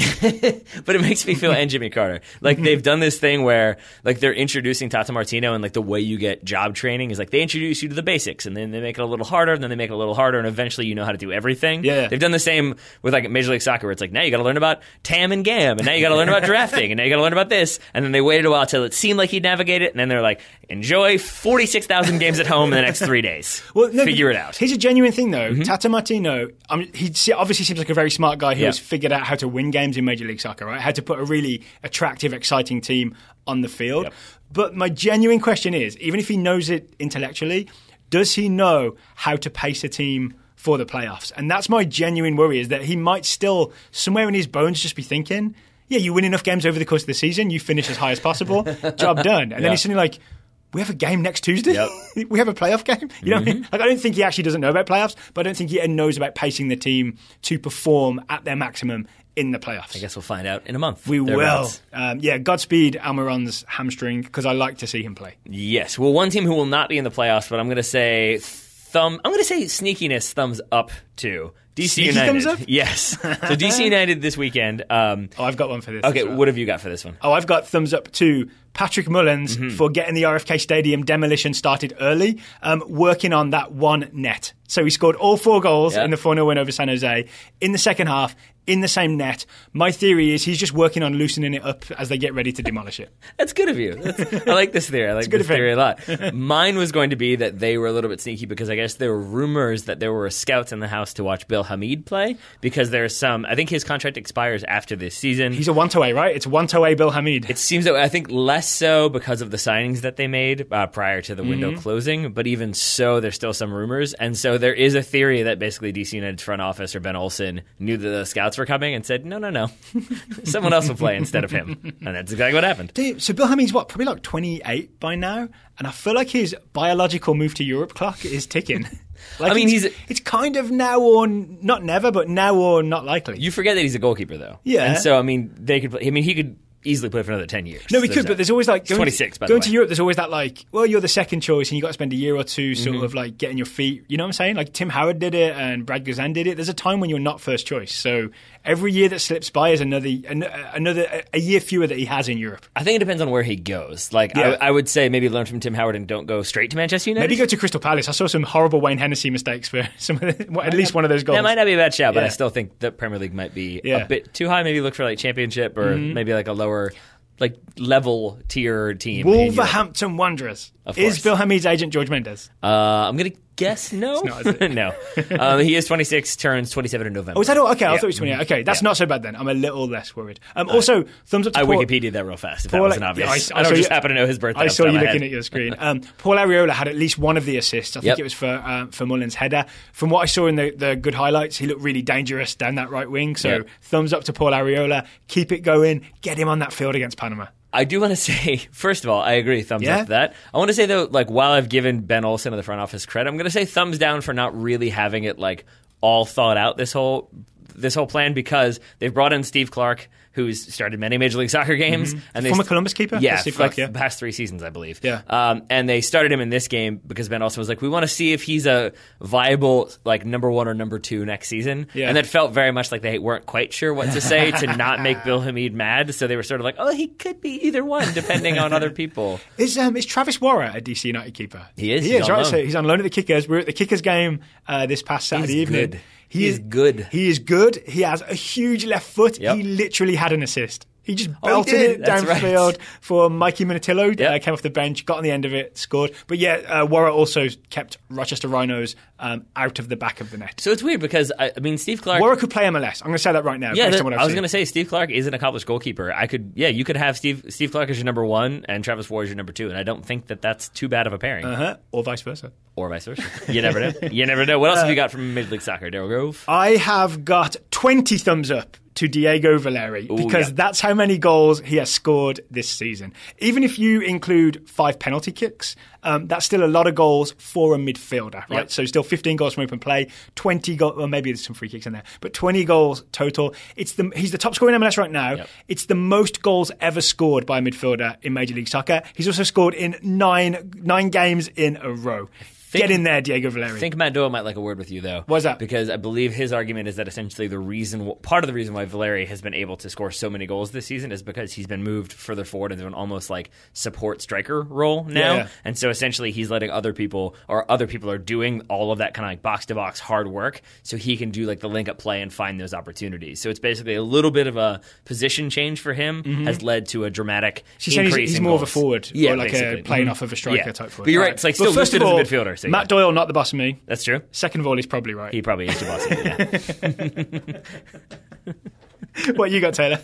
But it makes me feel and Jimmy Carter. Like they've done this thing where like they're introducing Tata Martino, and like the way you get job training is like they introduce you to the basics, and then they make it a little harder, and then they make it a little harder, and eventually you know how to do everything. Yeah. They've done the same with like Major League Soccer, where it's like now you got to learn about TAM and GAM, and now you got to learn about drafting. And now you got to learn about this. And then they waited a while till it seemed like he'd navigate it. And then they're like, enjoy 46,000 games at home in the next 3 days. Figure it out. Here's a genuine thing, though. Tata Martino, he obviously seems like a very smart guy who has figured out how to win games in Major League Soccer, right? How to put a really attractive, exciting team on the field. Yep. But my genuine question is, even if he knows it intellectually, does he know how to pace a team for the playoffs? And that's my genuine worry, is that he might still, somewhere in his bones, just be thinking, yeah, you win enough games over the course of the season, you finish as high as possible, job done. And then he's suddenly like, we have a game next Tuesday. Yep. We have a playoff game. You know what I mean? Like, I don't think he actually doesn't know about playoffs, but I don't think he knows about pacing the team to perform at their maximum in the playoffs. I guess we'll find out in a month. We will. Godspeed Almiron's hamstring, because I like to see him play. Yes. Well, one team who will not be in the playoffs, but I'm going to say sneakiness thumbs up to DC Sneaky United. Thumbs up? Yes. So DC United this weekend. I've got one for this. Okay, what have you got for this one? I've got thumbs up to Patrick Mullins for getting the RFK Stadium demolition started early, working on that one net. So he scored all 4 goals in the 4-0 win over San Jose in the second half, in the same net. My theory is he's just working on loosening it up as they get ready to demolish it. That's good of you. I like this theory. I like this theory a lot. Mine was going to be that they were a little bit sneaky because I guess there were rumors that there were scouts in the house to watch Bill Hamid play because there's some. I think his contract expires after this season. He's a one-to-way, right? It's one-to-way Bill Hamid. It seems that I think less so because of the signings that they made prior to the window closing, but even so, there's still some rumors, and so there is a theory that basically DC United's front office or Ben Olsen knew that the scouts were coming and said, no, someone else will play instead of him, and that's exactly what happened. So Bill Hamid's probably like 28 by now, and I feel like his biological move to Europe clock is ticking. Like, I mean, it's kind of now or not never, but now or not likely. You forget that he's a goalkeeper, though. Yeah. And so, I mean, they could. He could easily play for another 10 years. No, he could, but there's always like... 26, by the way. Going to Europe, there's always that like, well, you're the second choice and you got to spend a year or two sort of like getting your feet... You know what I'm saying? Like Tim Howard did it and Brad Guzan did it. There's a time when you're not first choice. So every year that slips by is a year fewer that he has in Europe. I think it depends on where he goes. Like, I would say maybe learn from Tim Howard and don't go straight to Manchester United. Maybe go to Crystal Palace. I saw some horrible Wayne Hennessy mistakes for at least one of those goals. That might not be a bad shout, but I still think the Premier League might be a bit too high. Maybe look for like Championship or maybe like a lower... like level tier team. Wolverhampton Wanderers. Is Bill Hamid's agent George Mendes? I'm going to guess no. It's not, is it? No. He is 26, turns 27 in November. Oh, is that all? Okay, I thought he was 28. Okay, that's not so bad then. I'm a little less worried. Also, thumbs up to Paul. I Wikipedia'd that real fast, if that wasn't obvious. I don't just happen to know his birthday. I saw you looking at your screen. Paul Arriola had at least one of the assists. I think it was for Mullins' header. From what I saw in the good highlights, he looked really dangerous down that right wing. So thumbs up to Paul Arriola. Keep it going. Get him on that field against Panama. I do want to say, first of all, I agree, thumbs up to that. I want to say, though, like, while I've given Ben Olsen of the front office credit, I'm going to say thumbs down for not really having it, like, all thought out, this whole plan, because they've brought in Steve Clark, who's started many Major League Soccer games. And Former Columbus keeper? Yeah, for like the past 3 seasons, I believe. Yeah. And they started him in this game because Ben Olsen was like, we want to see if he's a viable, like, number 1 or number 2 next season. Yeah. And that felt very much like they weren't quite sure what to say to not make Bill Hamid mad. So they were sort of like, oh, he could be either one, depending on other people. Is Travis Worra a DC United keeper? He is. He is, right? So he's on loan at the Kickers. We were at the Kickers game this past Saturday evening. Good. He is good. He is good. He has a huge left foot. Yep. He literally had an assist. He just belted it downfield for Mikey Minatillo. Came off the bench, got on the end of it, scored. But Worra also kept Rochester Rhinos out of the back of the net. So it's weird because, I mean, Steve Clark... Worra could play MLS. I'm going to say that right now. Yeah, I was going to say Steve Clark is an accomplished goalkeeper. You could have Steve Clark as your number 1 and Travis Worra as your number 2, and I don't think that that's too bad of a pairing. Or vice versa. You never know. You never know. What else have you got from Major League Soccer, Daryl Grove? I have got 20 thumbs up to Diego Valeri because that's how many goals he has scored this season. Even if you include 5 penalty kicks, that's still a lot of goals for a midfielder, right? Yep. So still 15 goals from open play, 20 goals, well, maybe there's some free kicks in there, but 20 goals total. He's the top scorer in MLS right now. Yep. It's the most goals ever scored by a midfielder in Major League Soccer. He's also scored in 9 games in a row. Get in there, Diego Valeri. I think Matt Doyle might like a word with you, though. What's that? Because I believe his argument is that essentially part of the reason why Valeri has been able to score so many goals this season is because he's been moved further forward into an almost like support striker role now. Yeah. And so essentially he's letting other people are doing all of that kind of like box-to-box hard work so he can do like the link-up play and find those opportunities. So it's basically a little bit of a position change for him has led to a dramatic increase he's in more goals. of a forward or like a playing off of a striker type forward. But you're right. It's like still listed as a midfielder. So Matt Doyle, not the boss of me. That's true. Second of all, he's probably right. He probably is the boss of me, yeah. What you got, Taylor?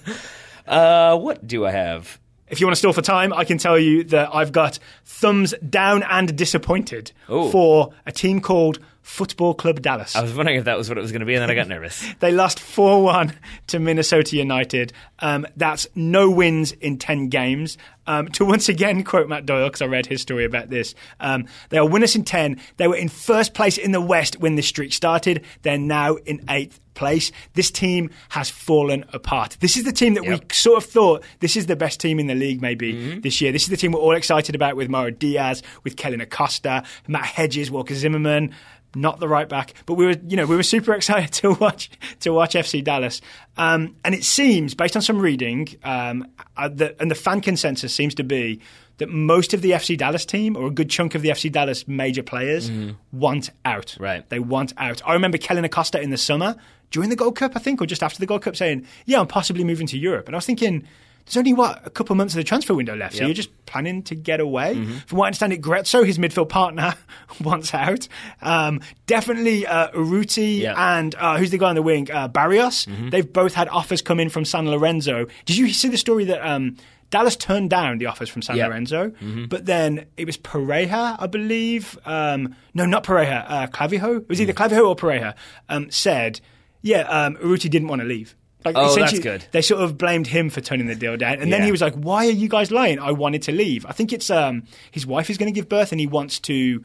What do I have? If you want to stall for time, I can tell you that I've got thumbs down and disappointed for a team called Football Club Dallas. I was wondering if that was what it was going to be, and then I got nervous. They lost 4-1 to Minnesota United. That's no wins in 10 games. To once again quote Matt Doyle, because I read his story about this, they are winners in 10. They were in first place in the West when this streak started. They're now in 8th place. This team has fallen apart. This is the team that we sort of thought this is the best team in the league maybe this year. This is the team we're all excited about with Mauro Diaz, with Kellen Acosta, Matt Hedges, Walker Zimmerman. Not the right back, but we were super excited to watch FC Dallas. And it seems, based on some reading, and the fan consensus seems to be that most of the FC Dallas team, or a good chunk of the FC Dallas major players, want out. Right. They want out. I remember Kellen Acosta in the summer, during the Gold Cup, I think, or just after the Gold Cup, saying, yeah, I'm possibly moving to Europe. And I was thinking, there's only, a couple months of the transfer window left, so you're just planning to get away. From what I understand, Gretzo, his midfield partner, wants out. Definitely Urruti and who's the guy on the wing? Barrios. They've both had offers come in from San Lorenzo. Did you see the story that Dallas turned down the offers from San Lorenzo, but then it was Pareja, I believe. No, not Pareja. Clavijo. It was either Clavijo or Pareja. Said, Urruti didn't want to leave. That's good. They sort of blamed him for turning the deal down. And then he was like, why are you guys lying? I wanted to leave. I think it's his wife is going to give birth and he wants to,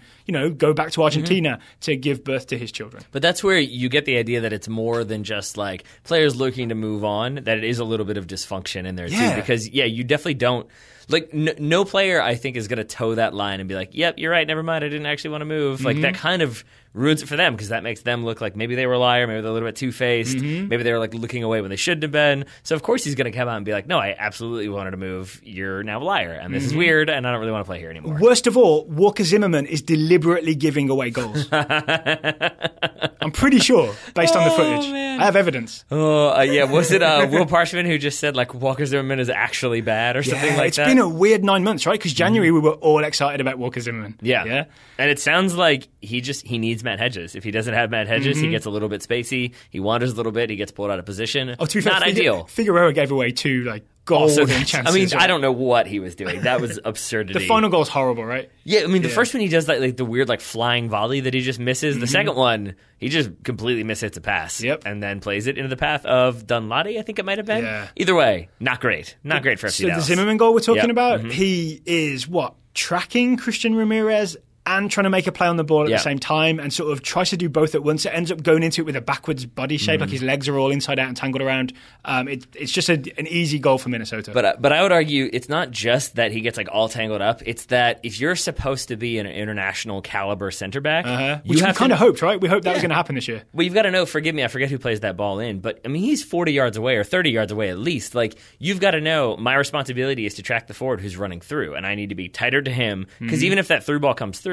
go back to Argentina to give birth to his children. But that's where you get the idea that it's more than just like players looking to move on, that it is a little bit of dysfunction in there too. Because, you definitely don't. Like, no player, I think, is going to toe that line and be like, yep, you're right, never mind, I didn't actually want to move. Like, that kind of ruins it for them because that makes them look like maybe they were a liar, maybe they're a little bit two-faced, maybe they were, like, looking away when they shouldn't have been. So, of course, he's going to come out and be like, no, I absolutely wanted to move. You're now a liar, and this is weird, and I don't really want to play here anymore. Worst of all, Walker Zimmerman is deliberately giving away goals. I'm pretty sure, based on the footage. Man. I have evidence. Was it Will Parchman who just said, like, Walker Zimmerman is actually bad or something like that? It's been a weird 9 months, right? Because January we were all excited about Walker Zimmerman. Yeah. And it sounds like he needs Matt Hedges. If he doesn't have Matt Hedges, he gets a little bit spacey. He wanders a little bit. He gets pulled out of position. Oh, to be fair, not ideal. Figueroa gave away 2 golden chances. I mean, I don't know what he was doing. That was absurdity. The final goal is horrible, right? Yeah, I mean, the first one he does the weird flying volley that he just misses. The second one, he just completely mishits a pass. Yep. And then plays it into the path of Dunladi, I think it might have been. Yeah. Either way, not great. Not great for FC Dallas. So the Zimmerman goal we're talking about, he is tracking Christian Ramirez and trying to make a play on the ball at the same time and sort of tries to do both at once. It ends up going into it with a backwards body shape, like his legs are all inside out and tangled around. It's just an easy goal for Minnesota. But I would argue it's not just that he gets all tangled up. It's that if you're supposed to be an international caliber center back, which we kind of hoped, right? We hoped that was going to happen this year. Well, you've got to know, forgive me, I forget who plays that ball in, but I mean, he's 40 yards away or 30 yards away at least. You've got to know my responsibility is to track the forward who's running through, and I need to be tighter to him because even if that through ball comes through,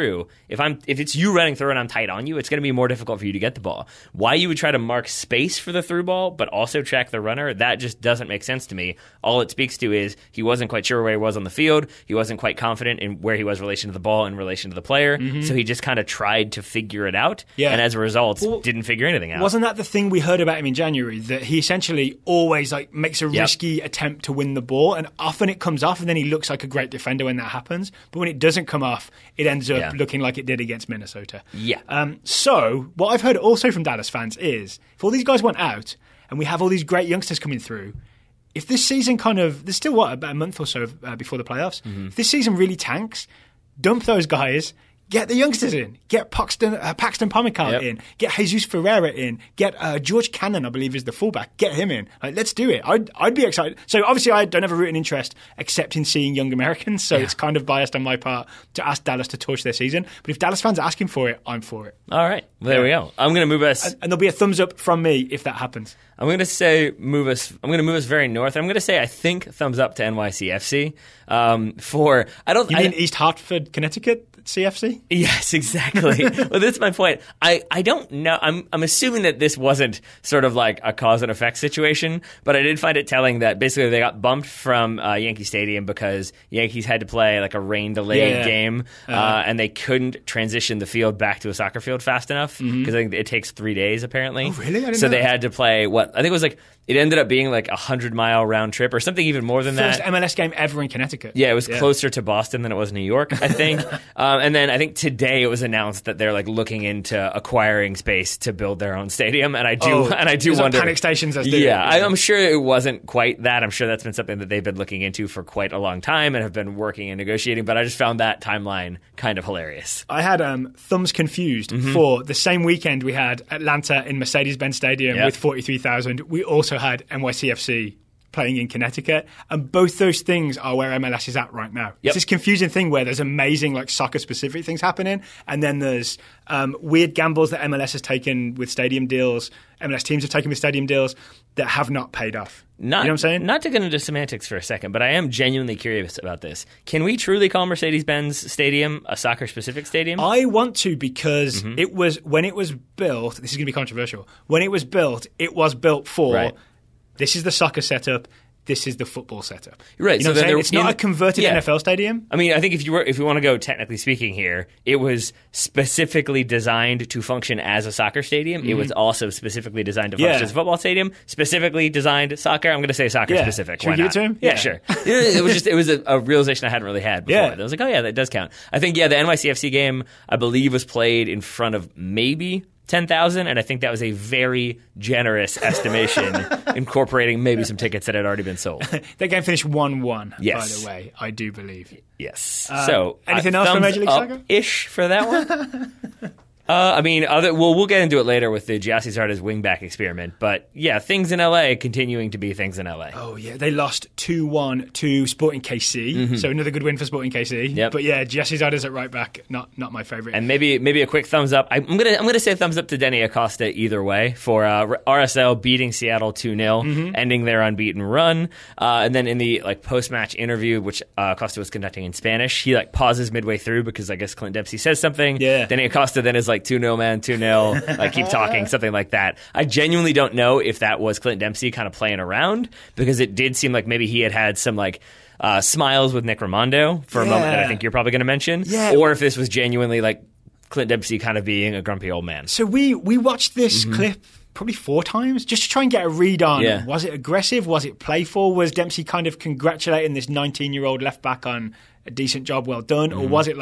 if it's you running through and I'm tight on you, it's going to be more difficult for you to get the ball. Why you would try to mark space for the through ball but also track the runner, that just doesn't make sense to me. All it speaks to is he wasn't quite sure where he was on the field. He wasn't quite confident in where he was in relation to the ball in relation to the player. So he just kind of tried to figure it out. Yeah. And as a result, didn't figure anything out. Wasn't that the thing we heard about him in January? That he essentially always makes a risky attempt to win the ball, and often it comes off and then he looks like a great defender when that happens. But when it doesn't come off, it ends up looking like it did against Minnesota. Yeah. So what I've heard also from Dallas fans is if all these guys want out and we have all these great youngsters coming through, if this season there's still about a month or so before the playoffs, if this season really tanks, dump those guys, get the youngsters in, get Paxton Pomykal in, get Jesus Ferreira in, get George Cannon, I believe is the fullback, get him in. Let's do it. I'd be excited. So obviously I don't have a rooting interest except in seeing young Americans, so it's kind of biased on my part to ask Dallas to torch their season. But if Dallas fans are asking for it, I'm for it. All right. Well, there we go. I'm going to move us. And there'll be a thumbs up from me if that happens. I'm going to move us very north. I'm going to say I think thumbs up to NYCFC. You mean East Hartford, Connecticut? CFC? Yes, exactly. Well, that's my point. I don't know. I'm assuming that this wasn't sort of like a cause and effect situation, but I did find it telling that basically they got bumped from Yankee Stadium because Yankees had to play a rain-delayed game, and they couldn't transition the field back to a soccer field fast enough because I think it takes 3 days apparently. Oh, really? I didn't know they had to play I think it was it ended up being a 100-mile round trip or something even more than First that. MLS game ever in Connecticut. Yeah, it was closer to Boston than it was New York, I think. And then I think today it was announced that they're like looking into acquiring space to build their own stadium. And I do wonder. Panic stations as I'm sure it wasn't quite that. I'm sure that's been something that they've been looking into for quite a long time and have been working and negotiating. But I just found that timeline kind of hilarious. I had thumbs confused for the same weekend we had Atlanta in Mercedes-Benz Stadium with 43,000. We also had NYCFC playing in Connecticut, and both those things are where MLS is at right now. It's this confusing thing where there's amazing like soccer-specific things happening, and then there's weird gambles that MLS has taken with stadium deals, MLS teams have taken with stadium deals that have not paid off. You know what I'm saying? Not to get into semantics for a second, but I am genuinely curious about this. Can we truly call Mercedes-Benz Stadium a soccer-specific stadium? I want to, because it was when it was built, this is going to be controversial, when it was built for... Right. This is the soccer setup. This is the football setup. Right. You know what I'm saying? It's not a converted NFL stadium. I mean, I think if we want to go technically speaking here, it was specifically designed to function as a soccer stadium. It was also specifically designed to function as a football stadium. Specifically designed soccer. I'm going to say soccer specific. Should we give it to him? Yeah, sure. It was a realization I hadn't really had before. I was like, oh yeah, that does count. I think the NYCFC game I believe was played in front of maybe 10,000, and I think that was a very generous estimation, incorporating maybe some tickets that had already been sold. That game finished 1-1, by the way, I do believe. Yes. So, anything else for Major League Soccer? Ish for that one? We'll get into it later with the Giassi Zardes wingback experiment. But yeah, things in LA continuing to be things in LA. Oh yeah, they lost 2-1 to Sporting KC, so another good win for Sporting KC. Yep. But yeah, Giassi Zardes at right back, not my favorite. And maybe a quick thumbs up. I'm gonna say thumbs up to Denny Acosta either way for RSL beating Seattle 2-0, ending their unbeaten run. And then in the post match interview, which Acosta was conducting in Spanish, he pauses midway through because I guess Clint Dempsey says something. Yeah. Denny Acosta then is 2-0, man, 2-0, keep talking, something like that. I genuinely don't know if that was Clint Dempsey kind of playing around, because it did seem like maybe he had some smiles with Nick Raimondo for a moment that I think you're probably going to mention, or if this was genuinely Clint Dempsey kind of being a grumpy old man. So we watched this clip probably 4 times just to try and get a read on, was it aggressive, was it playful, was Dempsey kind of congratulating this 19-year-old left back on a decent job well done, or was it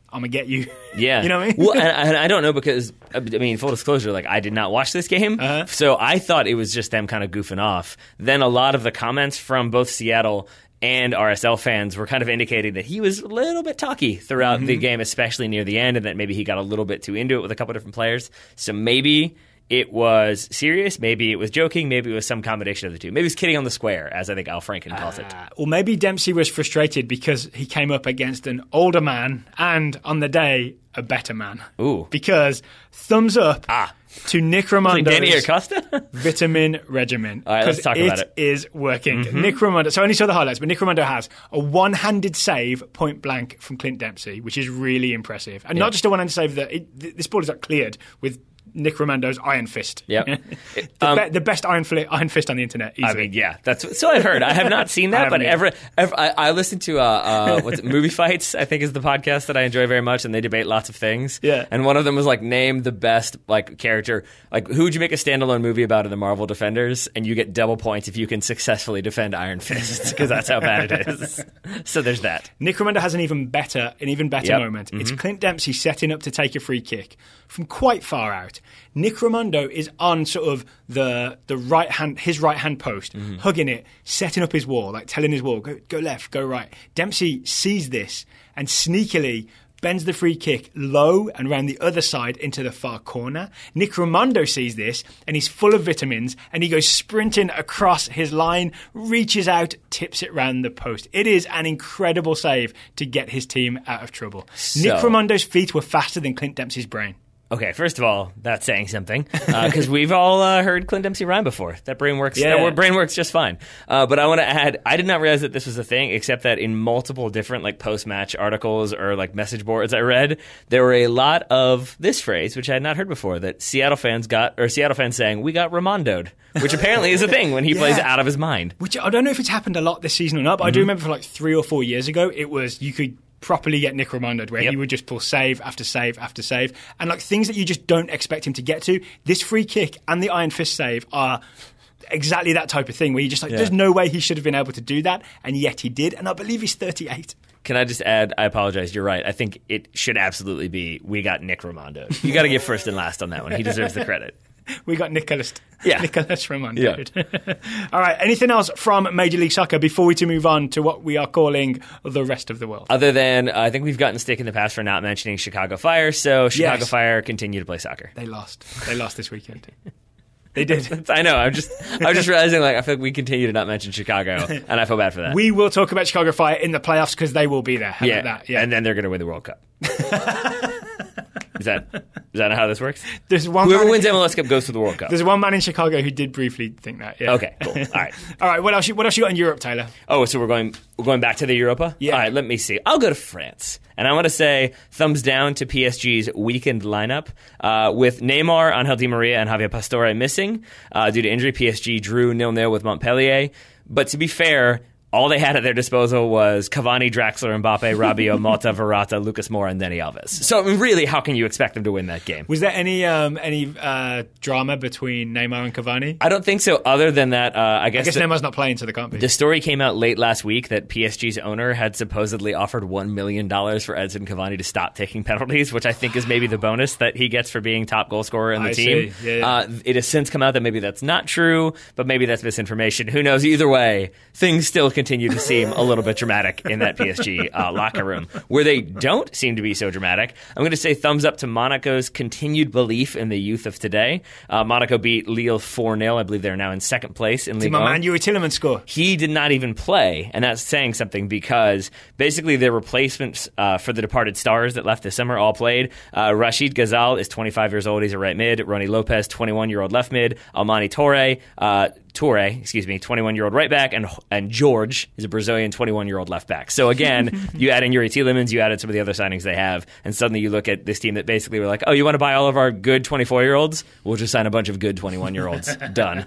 I'm going to get you. Yeah. You know what I mean? Well, and I don't know because, full disclosure, I did not watch this game. So I thought it was just them kind of goofing off. Then a lot of the comments from both Seattle and RSL fans were kind of indicating that he was a little bit talky throughout the game, especially near the end, and that maybe he got a little bit too into it with a couple different players. So maybe it was serious, maybe it was joking, maybe it was some combination of the two. Maybe it was kidding on the square, as I think Al Franken calls it. Or maybe Dempsey was frustrated because he came up against an older man and, on the day, a better man. Ooh. Because thumbs up to Nick Raimondo's Danny Acosta? vitamin regimen. All right, let's talk about it. It is working. Nick Raimondo, so I only saw the highlights, but Nick Raimondo has a one-handed save point blank from Clint Dempsey, which is really impressive. And not just a one-handed save, this ball is cleared with Nick Raimondo's Iron Fist. Yep. The best Iron Fist on the internet, easily. That's so I've heard. I have not seen that, but I listen to Movie Fights, I think is the podcast that I enjoy very much, and they debate lots of things. Yeah. And one of them was name the best character. Who would you make a standalone movie about in the Marvel Defenders? And you get double points if you can successfully defend Iron Fist, because that's how bad it is. So there's that. Nick Raimondo has an even better moment. It's Clint Dempsey setting up to take a free kick from quite far out. Nick Raimondo is on sort of his right hand post, hugging it, setting up his wall, telling his wall, go left, go right. Dempsey sees this and sneakily bends the free kick low and round the other side into the far corner. Nick Raimondo sees this and he's full of vitamins and he goes sprinting across his line, reaches out, tips it round the post. It is an incredible save to get his team out of trouble. Nick Raimondo's feet were faster than Clint Dempsey's brain. Okay, first of all, that's saying something, because we've all heard Clint Dempsey rhyme before. That brain works. Yeah. That brain works just fine. But I want to add, I did not realize that this was a thing, except that in multiple different post-match articles or message boards I read, there were a lot of this phrase, which I had not heard before, that Seattle fans saying, "We got Raimondo'd," which apparently is a thing when he plays out of his mind. Which I don't know if it's happened a lot this season or not, but I do remember for 3 or 4 years ago, it was you could properly get Nick Raimondo, where he would just pull save after save after save, and things that you just don't expect him to get to. This free kick and the Iron Fist save are exactly that type of thing, where you just there's no way he should have been able to do that, and yet he did, and I believe he's 38. Can I just add, I apologize, you're right. I think it should absolutely be, we got Nick Raimondo. You got to give first and last on that one. He deserves the credit. We got Nicholas Raimondo. Yeah. All right, anything else from Major League Soccer before we move on to what we are calling the rest of the world? Other than, I think we've gotten stick in the past for not mentioning Chicago Fire, so Chicago Fire continue to play soccer. They lost this weekend. They did. I know. I was just realizing, I feel like we continue to not mention Chicago, and I feel bad for that. We will talk about Chicago Fire in the playoffs because they will be there. How about that? Yeah, and then they're going to win the World Cup. Is that how this works? Whoever wins MLS Cup goes to the World Cup. There's one man in Chicago who did briefly think that. Yeah. Okay, cool. All right. All right. What else you got in Europe, Taylor? Oh, so we're going back to the Europa? Yeah. All right. Let me see. I'll go to France, and I want to say thumbs down to PSG's weekend lineup with Neymar, Angel Di Maria, and Javier Pastore missing due to injury. PSG drew 0-0 with Montpellier, but to be fair, all they had at their disposal was Cavani, Draxler, Mbappe, Rabiot, Mota, Verratti, Lucas Moura, and Dani Alves. So, really, how can you expect them to win that game? Was there any drama between Neymar and Cavani? I don't think so, other than that, I guess Neymar's not playing, so they can't be. The story came out late last week that PSG's owner had supposedly offered $1 million for Edson Cavani to stop taking penalties, which I think is maybe the bonus that he gets for being top goal scorer in the team. Yeah. It has since come out that maybe that's not true, but maybe that's misinformation. Who knows? Either way, things still continue to seem a little bit dramatic in that PSG locker room. Where they don't seem to be so dramatic, I'm going to say thumbs up to Monaco's continued belief in the youth of today. Monaco beat Lille 4-0. I believe they're now in second place in Ligue 1. Did my man Yuri Tielemans score? He did not even play, and that's saying something because basically their replacements for the departed stars that left this summer all played. Rachid Ghazal is 25 years old. He's a right mid. Ronnie Lopez, 21-year-old left mid. Almani Toure, 21-year-old right back, and George is a Brazilian 21-year-old left back. So again, you add in Yuri Tielemans, you added some of the other signings they have, and suddenly you look at this team that basically were like, oh, you want to buy all of our good 24-year-olds? We'll just sign a bunch of good 21-year-olds. Done.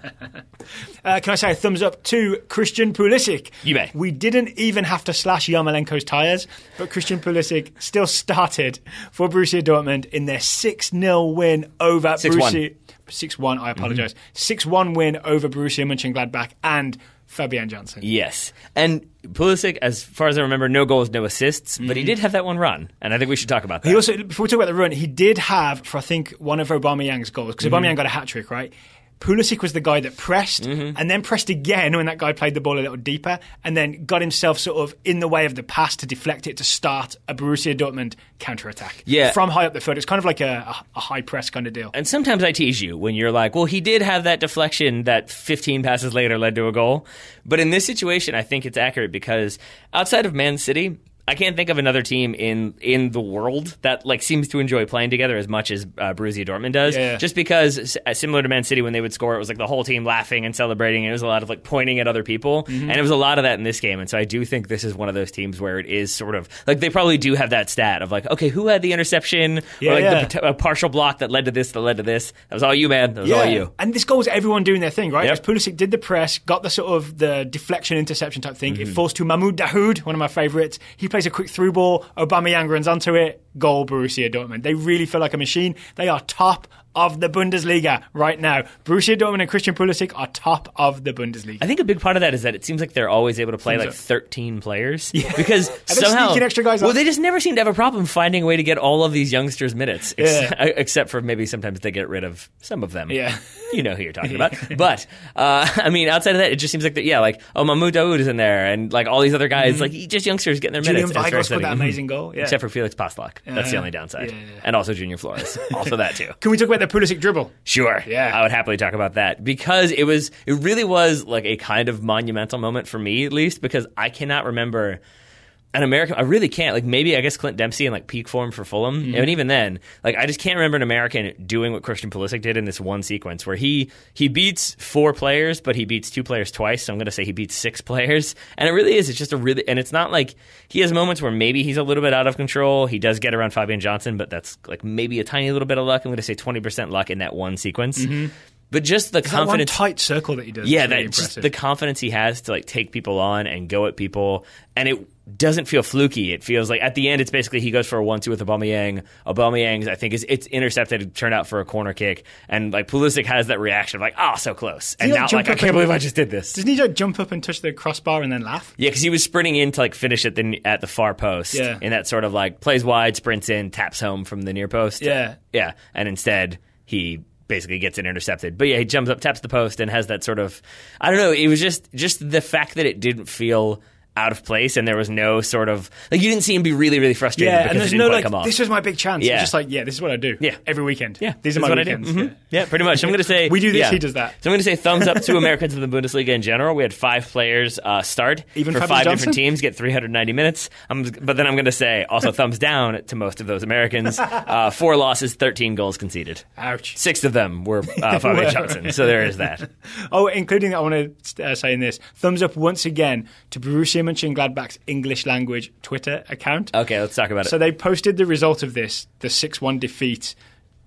Can I say a thumbs up to Christian Pulisic? You may. We didn't even have to slash Yarmolenko's tyres, but Christian Pulisic still started for Borussia Dortmund in their 6-0 win over Borussia. 6-1, I apologise. 6-1 win over Borussia Mönchengladbach and Fabian Johnson. Yes. And Pulisic, as far as I remember, no goals, no assists, but he did have that one run, and I think we should talk about that. He also, before we talk about the run, he did have, for I think, one of Aubameyang's goals, because Aubameyang got a hat-trick, right? Pulisic was the guy that pressed and then pressed again when that guy played the ball a little deeper and then got himself sort of in the way of the pass to deflect it to start a Borussia Dortmund counter-attack. Yeah. From high up the field. It's kind of like a high press kind of deal. And sometimes I tease you when you're like, well, he did have that deflection that 15 passes later led to a goal. But in this situation, I think it's accurate because outside of Man City, I can't think of another team in the world that seems to enjoy playing together as much as Borussia Dortmund does. Yeah. Just because, similar to Man City, when they would score, it was the whole team laughing and celebrating, and it was a lot of pointing at other people, and it was a lot of that in this game. And so I do think this is one of those teams where it is sort of they probably do have that stat of okay, who had the interception or a partial block that led to this, that led to this. That was all you, man. That was all you. And this goal was everyone doing their thing, right? Yep. As Pulisic did the press, got the sort of the deflection interception type thing. It falls to Mahmoud Dahoud, one of my favourites. He plays a quick through ball. Aubameyang runs onto it. Goal, Borussia Dortmund. They really feel like a machine. They are top of the Bundesliga right now. Borussia Dortmund and Christian Pulisic are top of the Bundesliga. I think a big part of that is that it seems like they're always able to play 13 players. Yeah. Because somehow, extra guys they just never seem to have a problem finding a way to get all of these youngsters minutes. Except for maybe sometimes they get rid of some of them. Yeah. You know who you're talking about. But, outside of that, it just seems like, Mahmoud Dahoud is in there, and all these other guys, just youngsters getting their Julian minutes. Julian Weigl scored that amazing goal. Yeah. Except for Felix Passlack. That's the only downside. And also Junior Flores. Also that too. Can we talk about the Pulisic dribble? Sure. Yeah. I would happily talk about that because it really was a kind of monumental moment for me, at least, because I cannot remember an American. I really can't. Maybe I guess Clint Dempsey in peak form for Fulham, and even then, I just can't remember an American doing what Christian Pulisic did in this one sequence where he beats 4 players, but he beats 2 players twice. So I'm going to say he beats 6 players, and it really is. It's just and it's not he has moments where maybe he's a little bit out of control. He does get around Fabian Johnson, but that's maybe a tiny little bit of luck. I'm going to say 20% luck in that one sequence. But just the confidence, that one tight circle that he does. Yeah, really just the confidence he has to take people on and go at people, and it doesn't feel fluky. It feels like at the end, it's basically he goes for a 1-2 with Aubameyang. Aubameyang's, I think, it's intercepted, turned out for a corner kick, and like Pulisic has that reaction of like, so close, and now like I can't believe I just did this. Doesn't he like jump up and touch the crossbar and then laugh? Yeah, because he was sprinting in to like finish at the far post. Yeah. In that sort of like plays wide, sprints in, taps home from the near post. Yeah, yeah, and instead he basically gets it intercepted. But yeah, he jumps up, taps the post, and has that sort of, I don't know, it was just the fact that it didn't feel out of place, and there was no sort of like you didn't see him be really, really frustrated because and there's it didn't no quite come off. This was my big chance. Yeah. It's just like, this is what I do. Yeah. Every weekend. Yeah, these are my weekends. Mm-hmm. Yeah, pretty much. I'm going to say we do this. He does that. So I'm going to say thumbs up to Americans in the Bundesliga in general. We had 5 players start even for Fabian 5 Johnson? different teams, get 390 minutes. But then I'm going to say also thumbs down to most of those Americans. 4 losses, 13 goals conceded. Ouch. 6 of them were Fabian Johnson. So there is that. Including I want to say in this, thumbs up once again to Borussia Mönchengladbach's English language Twitter account. Okay, let's talk about it. So they posted the result of this, the 6-1 defeat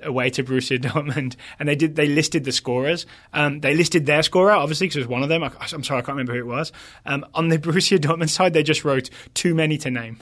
away to Borussia Dortmund, and they listed the scorers. They listed their scorer, obviously, because it was one of them. I'm sorry, I can't remember who it was. On the Borussia Dortmund side, they just wrote, too many to name.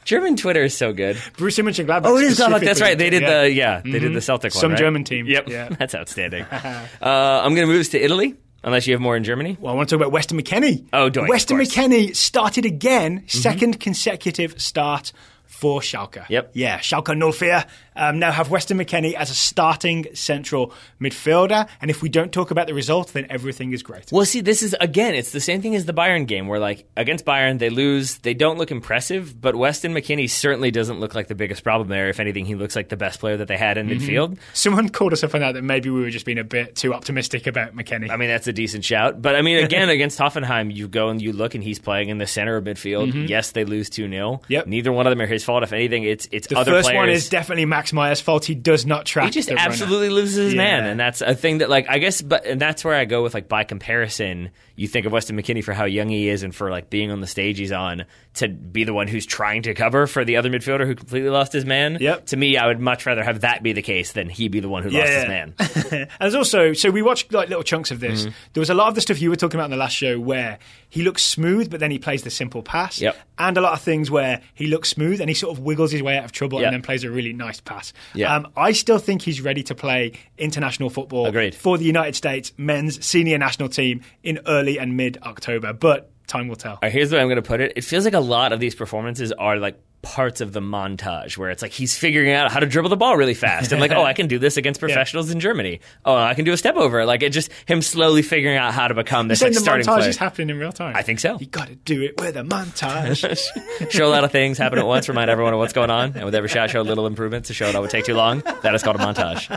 German Twitter is so good. Borussia Mönchengladbach. Oh, it is Gladbach. That's right. They did they did the Celtic one, Some right? German team. Yep, yeah. That's outstanding. I'm going to move us to Italy. Unless you have more in Germany? Well, I want to talk about Weston McKennie. Oh, do I? Weston McKennie started again, second consecutive start for Schalke. Yep. Yeah, Schalke 04 now have Weston McKennie as a starting central midfielder. And if we don't talk about the result, then everything is great. Well, see, this is, again, it's the same thing as the Bayern game where, like, against Bayern, they lose. They don't look impressive, but Weston McKennie certainly doesn't look like the biggest problem there. If anything, he looks like the best player that they had in midfield. Someone called us up on that maybe we were just being a bit too optimistic about McKennie. I mean, that's a decent shout. But, I mean, again, against Hoffenheim, you go and you look, and he's playing in the center of midfield. Yes, they lose 2-0. Yep. Neither one of them are his fault. If anything, it's the other first players. one is definitely Max Meyer's fault. He does not track. He just the absolutely runner. loses his man, and that's a thing that, like, I guess, and that's where I go with, like, by comparison, you think of Weston McKennie for how young he is and for, like, being on the stage he's on to be the one who's trying to cover for the other midfielder who completely lost his man. Yep. To me, I would much rather have that be the case than he be the one who lost his man. And there's also, so we watched like little chunks of this. There was a lot of the stuff you were talking about in the last show where he looks smooth, but then he plays the simple pass. Yep. And a lot of things where he looks smooth and he sort of wiggles his way out of trouble Yep. and then plays a really nice pass. Yep. I still think he's ready to play international football Agreed. for the United States men's senior national team in early and mid-October. But time will tell. All right, here's the way I'm going to put it. It feels like a lot of these performances are like parts of the montage where it's like he's figuring out how to dribble the ball really fast and like, I can do this against professionals in Germany. Oh, I can do a step over. Like, it just him slowly figuring out how to become this like, starting player. The montage is happening in real time. I think so. You got to do it with a montage. Show a lot of things happen at once, remind everyone of what's going on, and with every shot show a little improvement to show it all would take too long. That is called a montage.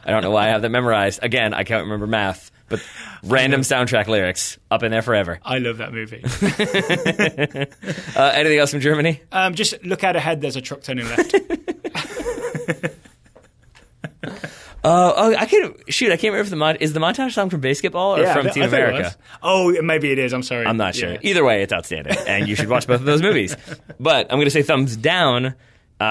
I don't know why I have that memorized. Again, I can't remember math, but random soundtrack lyrics up in there forever. I love that movie. Anything else from Germany? Just look out ahead. There's a truck turning left. I can't remember if is the montage song from Basketball or from Team America? Oh, maybe it is. I'm sorry. I'm not sure. Either way, it's outstanding, and you should watch both of those movies. But I'm going to say thumbs down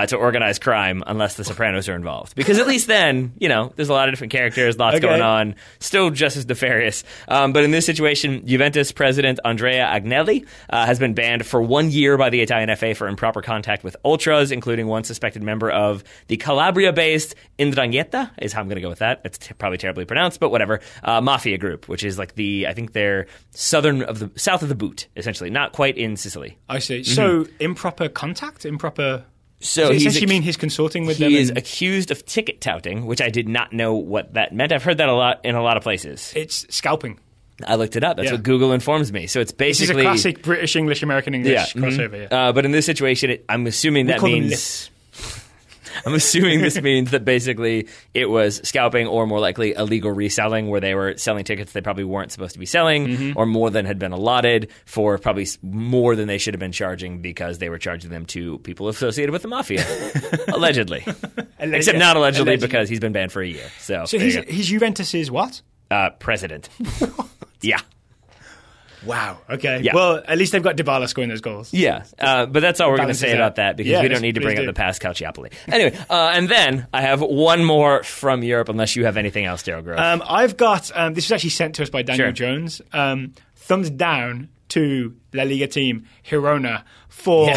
to organized crime unless the Sopranos are involved. Because at least then, there's a lot of different characters, lots going on, still just as nefarious. But in this situation, Juventus president Andrea Agnelli has been banned for 1 year by the Italian FA for improper contact with ultras, including one suspected member of the Calabria-based 'Ndrangheta, is how I'm going to go with that. It's probably terribly pronounced, but whatever. Mafia group, which is like I think they're south of the boot, essentially. Not quite in Sicily. I see. So improper contact? So you mean he's consorting with them? He is accused of ticket touting, which I did not know what that meant. I've heard that a lot in a lot of places. It's scalping. I looked it up. That's what Google informs me. So it's basically... This is a classic British, English, American English crossover. Yeah. But in this situation, I'm assuming that means... I'm assuming this means that basically it was scalping or more likely illegal reselling where they were selling tickets they probably weren't supposed to be selling or more than had been allotted for probably more than they should have been charging because they were charging them to people associated with the mafia. Allegedly. Except not allegedly because he's been banned for a year. So he's Juventus's what? President. Yeah. Wow. Okay. Yeah. Well, at least they've got Dybala scoring those goals. Yeah. But that's all we're going to say about that because we don't need to bring up the past Calciopoli. Anyway, and then I have one more from Europe unless you have anything else, Daryl Grove. I've got, this was actually sent to us by Daniel Jones, thumbs down to La Liga team Girona for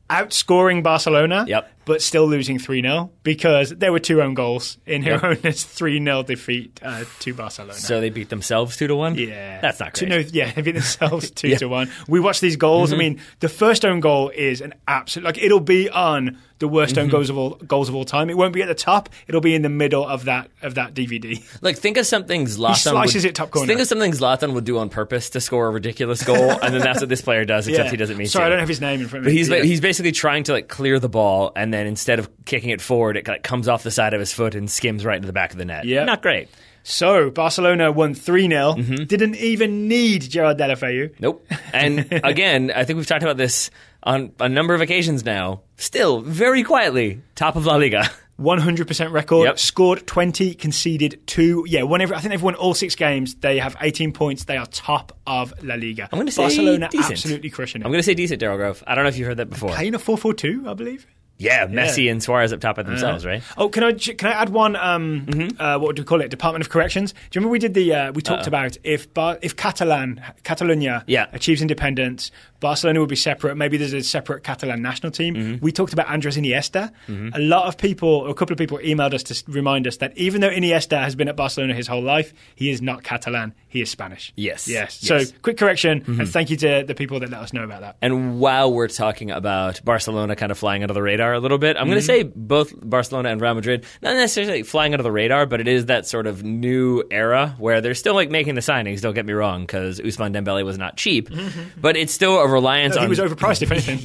outscoring Barcelona, but still losing 3-0 because there were 2 own goals in Girona's 3-0 defeat to Barcelona. So they beat themselves 2-1? Yeah. That's not great. They beat themselves 2-1. We watched these goals. I mean, the first own goal is an absolute... Like, it'll be on the worst own goals of all time. It won't be at the top. It'll be in the middle of that DVD. Like, think of something Zlatan... He slices it top corner. Think of something Zlatan would do on purpose to score a ridiculous goal, and then that's what this player does, except he doesn't mean to. Sorry, I don't have his name in front of me. But he's basically trying to, like, clear the ball, and then instead of kicking it forward, it like, comes off the side of his foot and skims right into the back of the net. Yeah. Not great. So, Barcelona won 3-0. Didn't even need Gerard Deulofeu. Nope. And again, I think we've talked about this on a number of occasions now. Still, very quietly, top of La Liga. 100% record. Scored 20, conceded 2. Yeah, I think they've won all 6 games. They have 18 points. They are top of La Liga. I'm going to say Barcelona decent. Absolutely crushing it. I'm going to say decent, Daryl Grove. I don't know if you heard that before. Playing a 4-4-2, I believe. Yeah, Messi and Suarez up top of themselves, right? Oh, can I add one? What would we call it? Department of Corrections. Do you remember we did we talked about if Catalonia achieves independence, Barcelona would be separate. Maybe there's a separate Catalan national team. We talked about Andres Iniesta. A lot of people, or a couple of people, emailed us to remind us that even though Iniesta has been at Barcelona his whole life, he is not Catalan. He is Spanish. Yes. So quick correction, and thank you to the people that let us know about that. And while we're talking about Barcelona kind of flying under the radar a little bit, I'm going to say both Barcelona and Real Madrid, not necessarily flying under the radar, but it is that sort of new era where they're still like making the signings, don't get me wrong, because Ousmane Dembele was not cheap, but it's still a reliance on... He was overpriced, if anything.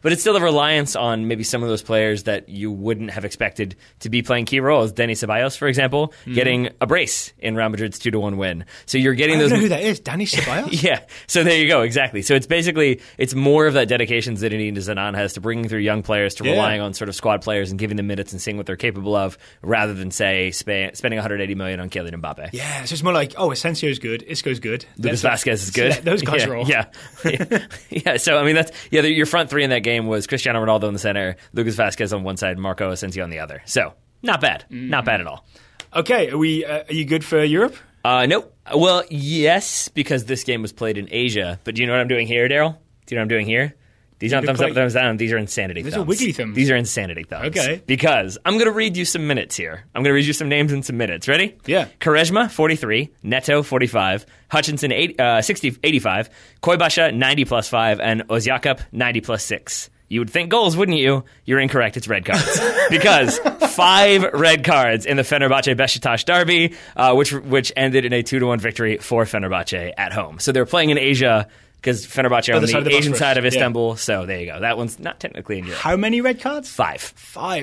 But it's still a reliance on maybe some of those players that you wouldn't have expected to be playing key roles. Denis Ceballos, for example, getting a brace in Real Madrid's 2-1 win. So you're getting those... I don't know who that is, Denis Ceballos? So there you go, exactly. So it's basically, it's more of that dedication Zinedine Zidane has to bringing through young players to relying on sort of squad players and giving them minutes and seeing what they're capable of, rather than say spending 180 million on Kylian Mbappe. Yeah, so it's more like, Asensio's good, Isco's good, Lucas Vazquez is good. Those guys are all. So I mean that's your front three in that game was Cristiano Ronaldo in the center, Lucas Vazquez on one side, Marco Asensio on the other. So not bad, not bad at all. Okay, are you good for Europe? Nope. Well, yes, because this game was played in Asia. But do you know what I'm doing here, Daryl? Do you know what I'm doing here? These aren't thumbs up, thumbs down. These are insanity thumbs. These are wiggly thumbs. These are insanity thumbs. Okay. Because I'm going to read you some minutes here. I'm going to read you some names and some minutes. Ready? Yeah. Quaresma, 43. Neto, 45. Hutchinson, 85. Koibasha, 90 plus 5. And Ozyakup, 90 plus 6. You would think goals, wouldn't you? You're incorrect. It's red cards. Because 5 red cards in the Fenerbahce Beşiktaş derby, which ended in a 2-1 victory for Fenerbahce at home. So they're playing in Asia... Because Fenerbahce on the Asian side of Istanbul, so there you go. That one's not technically in Europe. How many red cards? 5.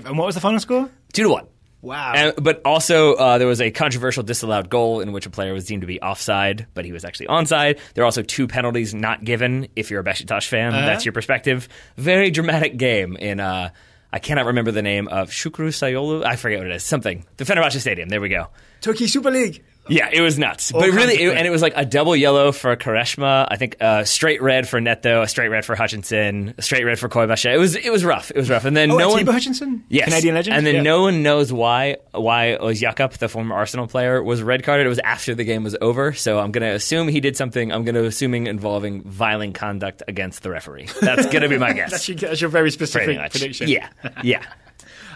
And what was the final score? 2-1. Wow. But also, there was a controversial disallowed goal in which a player was deemed to be offside, but he was actually onside. There are also 2 penalties not given if you're a Beşiktaş fan. That's your perspective. Very dramatic game in... I cannot remember the name of Şükrü Sayolu. I forget what it is. Something. The Fenerbahce Stadium. There we go. Turkey Super League. Yeah, it was nuts. But really, and it was like a double yellow for Quaresma, I think straight red for Neto, a straight red for Hutchinson, a straight red for Koibasha. It was rough. It was rough. And then Atiba Hutchinson? Yes. Canadian legend? And then no one knows why Ozyakup, the former Arsenal player, was red carded. It was after the game was over. So I'm going to assume he did something, assuming involving violent conduct against the referee. That's going to be my guess. That's your very specific prediction. Yeah.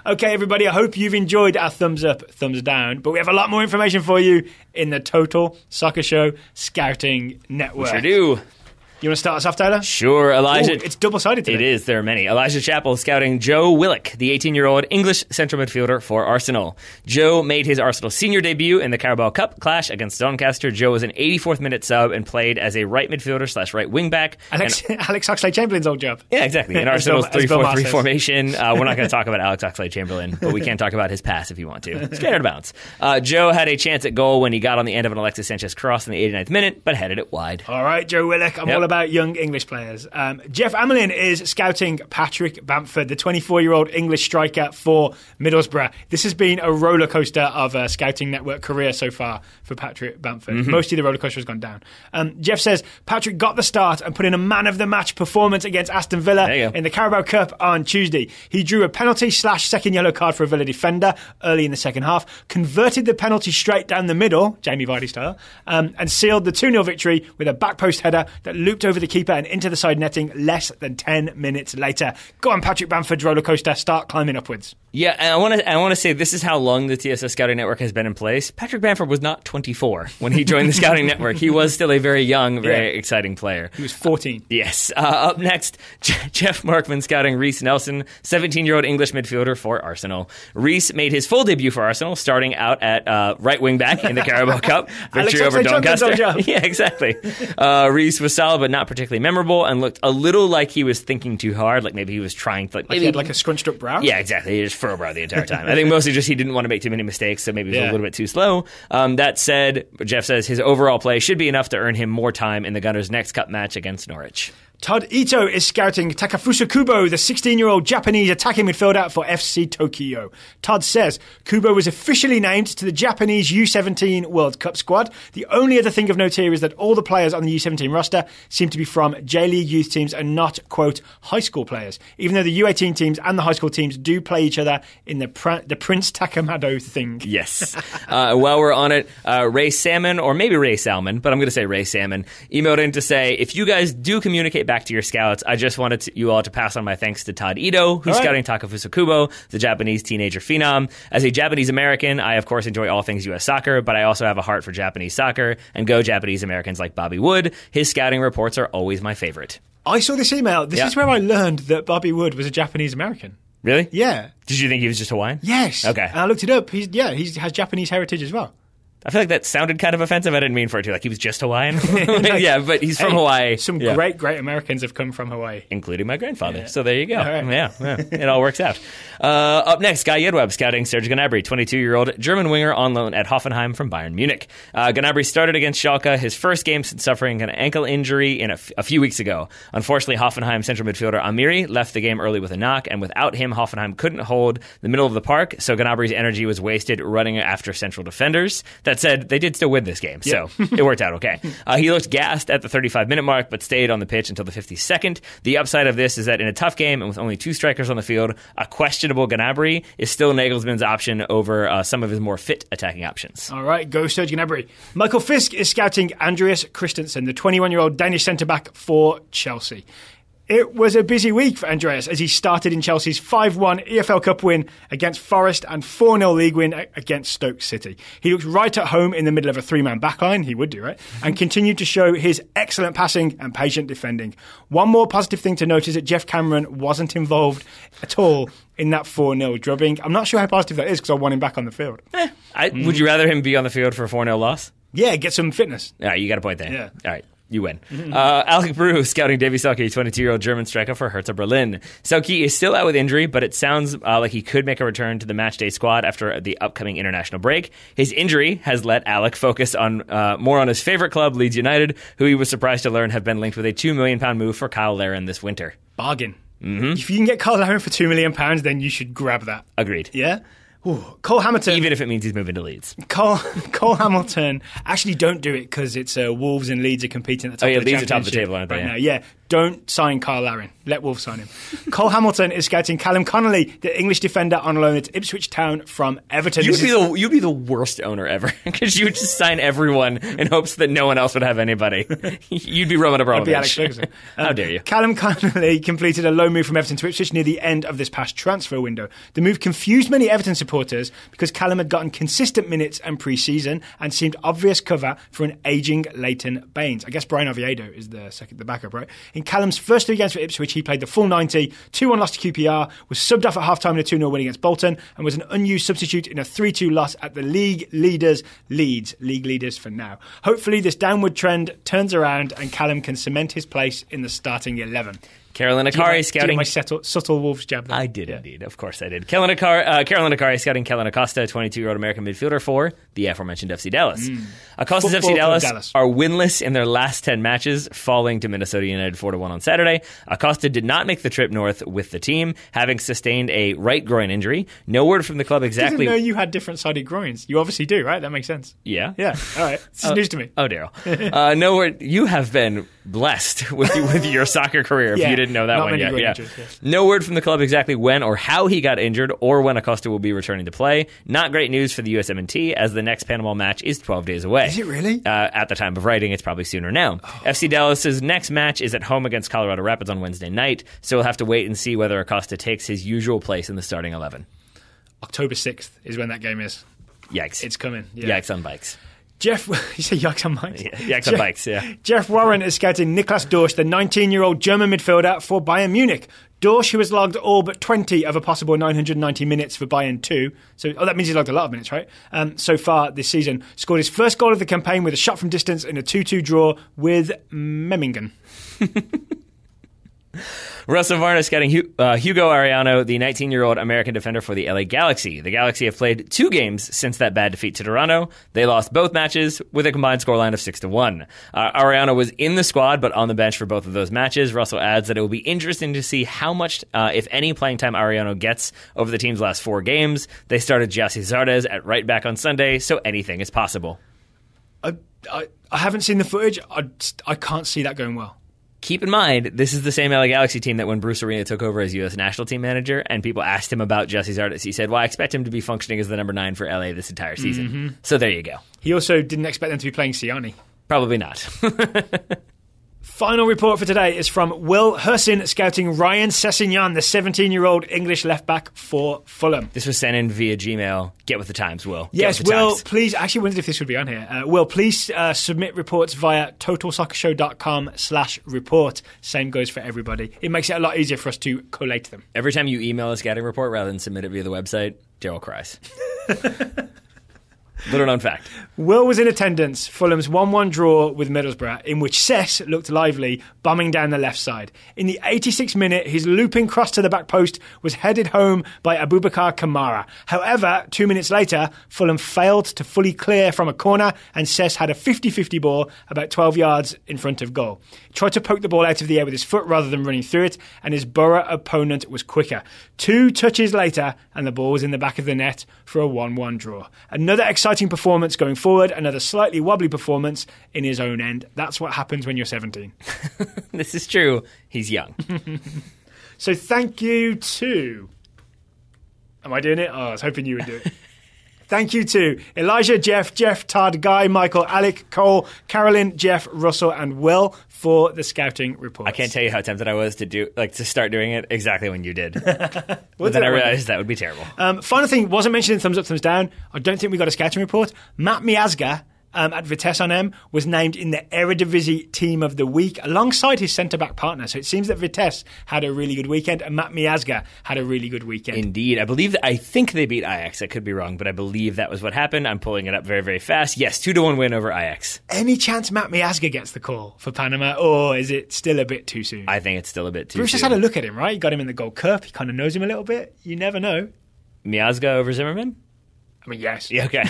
Okay, everybody, I hope you've enjoyed our thumbs up, thumbs down, but we have a lot more information for you in the Total Soccer Show Scouting Network. We sure do. You want to start us off, Tyler? Sure, Elijah. Ooh, it's double-sided today. It is. There are many. Elijah Chappell scouting Joe Willock, the 18-year-old English central midfielder for Arsenal. Joe made his Arsenal senior debut in the Carabao Cup clash against Doncaster. Joe was an 84th minute sub and played as a right midfielder / right wing back. Alex Oxlade-Chamberlain's old job. Yeah, exactly. In Arsenal's 3-4-3 formation. We're not going to talk about Alex Oxlade-Chamberlain, but we can talk about his pass if you want to. Straight out of bounds. Joe had a chance at goal when he got on the end of an Alexis Sanchez cross in the 89th minute, but headed it wide. All right, Joe Willock. I'm all about young English players. Jeff Amelin is scouting Patrick Bamford, the 24-year-old English striker for Middlesbrough. This has been a roller coaster of a scouting network career so far for Patrick Bamford. Mostly the roller coaster has gone down. Jeff says Patrick got the start and put in a man-of-the-match performance against Aston Villa in the Carabao Cup on Tuesday. He drew a penalty / second yellow card for a Villa defender early in the second half, converted the penalty straight down the middle, Jamie Vardy style, and sealed the 2-0 victory with a back post header that looped looped over the keeper and into the side netting less than 10 minutes later. Go on, Patrick Bamford's roller coaster, start climbing upwards. Yeah, and I want to say this is how long the TSS Scouting Network has been in place. Patrick Bamford was not 24 when he joined the Scouting Network. He was still a very young, very exciting player. He was 14. Yes. Up next, Jeff Markman scouting Reece Nelson, 17-year-old English midfielder for Arsenal. Reece made his full debut for Arsenal, starting out at right wing back in the Carabao Cup victory over Doncaster. Yeah, exactly. Reece was solid, but not particularly memorable, and looked a little like he was thinking too hard. Like maybe he was trying to, maybe he had like a scrunched up brow. Yeah, exactly. He just furrowed the entire time. I think mostly just he didn't want to make too many mistakes, so maybe he was a little bit too slow. That said, Jeff says his overall play should be enough to earn him more time in the Gunners' next cup match against Norwich. Todd Ito is scouting Takafusa Kubo, the 16-year-old Japanese attacking midfielder for FC Tokyo. Todd says Kubo was officially named to the Japanese U17 World Cup squad. The only other thing of note here is that all the players on the U17 roster seem to be from J-League youth teams and not, quote, high school players, even though the U18 teams and the high school teams do play each other in the Prince Takamado thing. Yes. While we're on it, Ray Salmon, or maybe Ray Salmon, but I'm going to say Ray Salmon, emailed in to say, if you guys do communicate back to your scouts, I just wanted you all to pass on my thanks to Todd Ito, who's scouting Takafusa Kubo, the Japanese teenager phenom. As a Japanese American, I of course enjoy all things U.S. soccer, but I also have a heart for Japanese soccer, and go Japanese Americans like Bobby Wood. His scouting reports are always my favorite. I saw this email. This is where I learned that Bobby Wood was a Japanese American. Really? Yeah. Did you think he was just Hawaiian? Yes. Okay. And I looked it up. He has Japanese heritage as well. I feel like that sounded kind of offensive. I didn't mean for it to. Like he was just Hawaiian. Yeah, but he's from Hawaii. Some great Americans have come from Hawaii. Including my grandfather. Yeah. So there you go. All right. Yeah, it all works out. Up next, Guy Yedwab scouting Serge Gnabry, 22-year-old German winger on loan at Hoffenheim from Bayern Munich. Gnabry started against Schalke, his first game since suffering an ankle injury a few weeks ago. Unfortunately, Hoffenheim central midfielder Amiri left the game early with a knock, and without him, Hoffenheim couldn't hold the middle of the park, so Gnabry's energy was wasted running after central defenders. That said, they did still win this game, so it worked out okay. He looked gassed at the 35-minute mark, but stayed on the pitch until the 52nd. The upside of this is that in a tough game, and with only two strikers on the field, a questionable Gnabry is still Nagelsmann's option over some of his more fit attacking options. All right, go Serge Gnabry. Michael Fisk is scouting Andreas Christensen, the 21-year-old Danish centre-back for Chelsea. It was a busy week for Andreas as he started in Chelsea's 5-1 EFL Cup win against Forest and 4-0 league win against Stoke City. He looked right at home in the middle of a three-man backline, he would do, right? And continued to show his excellent passing and patient defending. One more positive thing to note is that Jeff Cameron wasn't involved at all in that 4-0 drubbing. I'm not sure how positive that is because I want him back on the field. Would you rather him be on the field for a 4-0 loss? Yeah, get some fitness. All right, you got a point there. Yeah. All right. You win. Alec Brew scouting Davy Selke, 22-year-old German striker for Hertha Berlin. Selke is still out with injury, but it sounds like he could make a return to the matchday squad after the upcoming international break. His injury has let Alec focus on more on his favorite club, Leeds United, who he was surprised to learn have been linked with a £2 million move for Kyle Larin this winter. Bargain. If you can get Kyle Larin for £2 million, then you should grab that. Agreed. Yeah? Ooh, Cole Hamilton. Even if it means he's moving to Leeds. Cole Hamilton. Actually, don't do it because it's Wolves and Leeds are competing at the top of the Leeds are top of the table, aren't they? Right now. Yeah. Don't sign Kyle Larin. Let Wolves sign him. Cole Hamilton is scouting Callum Connolly, the English defender on loan at Ipswich Town from Everton. You'd be the worst owner ever because you would just sign everyone in hopes that no one else would have anybody. You'd be Roman Abramovich. I'd be Alex Ferguson. How dare you? Callum Connolly completed a loan move from Everton to Ipswich near the end of this past transfer window. The move confused many Everton supporters because Callum had gotten consistent minutes and pre-season and seemed obvious cover for an ageing Leighton Baines. I guess Brian Oviedo is the backup, right? In Callum's first 3 games for Ipswich, he played the full 90, 2-1 loss to QPR, was subbed off at half-time in a 2-0 win against Bolton, and was an unused substitute in a 3-2 loss at the league leaders Leeds. League leaders for now. Hopefully this downward trend turns around and Callum can cement his place in the starting 11. Carolyn Akari scouting. My subtle Wolves jab there? I did indeed. Of course I did. Carolyn Akari scouting Kellen Acosta, 22-year-old American midfielder for the aforementioned FC Dallas. Acosta's FC Dallas are winless in their last 10 matches, falling to Minnesota United 4-1 on Saturday. Acosta did not make the trip north with the team, having sustained a right groin injury. No word from the club exactly. I didn't know you had different-sided groins. You obviously do, right? That makes sense. Yeah? Yeah. All right. This is news to me. Oh, Daryl. No word. You have been blessed with your soccer career if you didn't know that one yet. Injuries, No word from the club exactly when or how he got injured or when Acosta will be returning to play. Not great news for the USMNT as the next Panama match is 12 days away. Is it really? At the time of writing, it's probably sooner now. FC Dallas's next match is at home against Colorado Rapids on Wednesday night, so we'll have to wait and see whether Acosta takes his usual place in the starting 11. October 6th is when that game is. Yikes. It's coming. Yeah. Yikes on bikes. Jeff, you say yikes on bikes? Yeah, yikes on bikes, yeah. Jeff Warren is scouting Niklas Dorsch, the 19-year-old German midfielder for Bayern Munich. Dorsch, who has logged all but 20 of a possible 990 minutes for Bayern 2. So, that means he's logged a lot of minutes, right? So far this season. Scored his first goal of the campaign with a shot from distance in a 2-2 draw with Memmingen. Russell Varna scouting Hugo Arellano, the 19-year-old American defender for the LA Galaxy. The Galaxy have played 2 games since that bad defeat to Toronto. They lost both matches with a combined scoreline of 6-1. Arellano was in the squad but on the bench for both of those matches. Russell adds that it will be interesting to see how much, if any, playing time Arellano gets over the team's last 4 games. They started Jesse Zardes at right back on Sunday, so anything is possible. I haven't seen the footage. I can't see that going well. Keep in mind, this is the same LA Galaxy team that when Bruce Arena took over as U.S. national team manager and people asked him about Jesse Zardes, he said, well, I expect him to be functioning as the number 9 for LA this entire season. Mm-hmm. So there you go. He also didn't expect them to be playing Siani. Probably not. Final report for today is from Will Hersin scouting Ryan Sessegnon, the 17-year-old English left-back for Fulham. This was sent in via Gmail. Get with the times, Will. Yes, Will, please. I actually wondered if this would be on here. Will, please submit reports via totalsoccershow.com/report. Same goes for everybody. It makes it a lot easier for us to collate them. Every time you email a scouting report rather than submit it via the website, Daryl cries. Little known fact. Will was in attendance, Fulham's 1-1 draw with Middlesbrough, in which Sess looked lively, bombing down the left side. In the 86th minute, his looping cross to the back post was headed home by Abubakar Kamara. However, 2 minutes later, Fulham failed to fully clear from a corner, and Sess had a 50-50 ball about 12 yards in front of goal. He tried to poke the ball out of the air with his foot rather than running through it, and his Borough opponent was quicker. 2 touches later, and the ball was in the back of the net for a 1-1 draw. Another exciting performance going forward, another slightly wobbly performance in his own end. That's what happens when you're 17. This is true. He's young. So thank you to... Am I doing it? Oh, I was hoping you would do it. Thank you to Elijah, Jeff, Todd, Guy, Michael, Alec, Cole, Carolyn, Jeff, Russell, and Will for the scouting reports. I can't tell you how tempted I was to start doing it exactly when you did. But then I realized that would be terrible. Final thing, wasn't mentioned in Thumbs Up, Thumbs Down. I don't think we got a scouting report. Matt Miazga at Vitesse on M was named in the Eredivisie Team of the Week alongside his centre-back partner. So it seems that Vitesse had a really good weekend and Matt Miazga had a really good weekend. Indeed. I think they beat Ajax. I could be wrong, but I believe that was what happened. I'm pulling it up very, very fast. Yes, 2-1 win over Ajax. Any chance Matt Miazga gets the call for Panama, or is it still a bit too soon? I think it's still a bit too soon. Bruce just had a look at him, right? He got him in the Gold Cup. He kind of knows him a little bit. You never know. Miazga over Zimmerman? I mean, yes. Yeah, okay.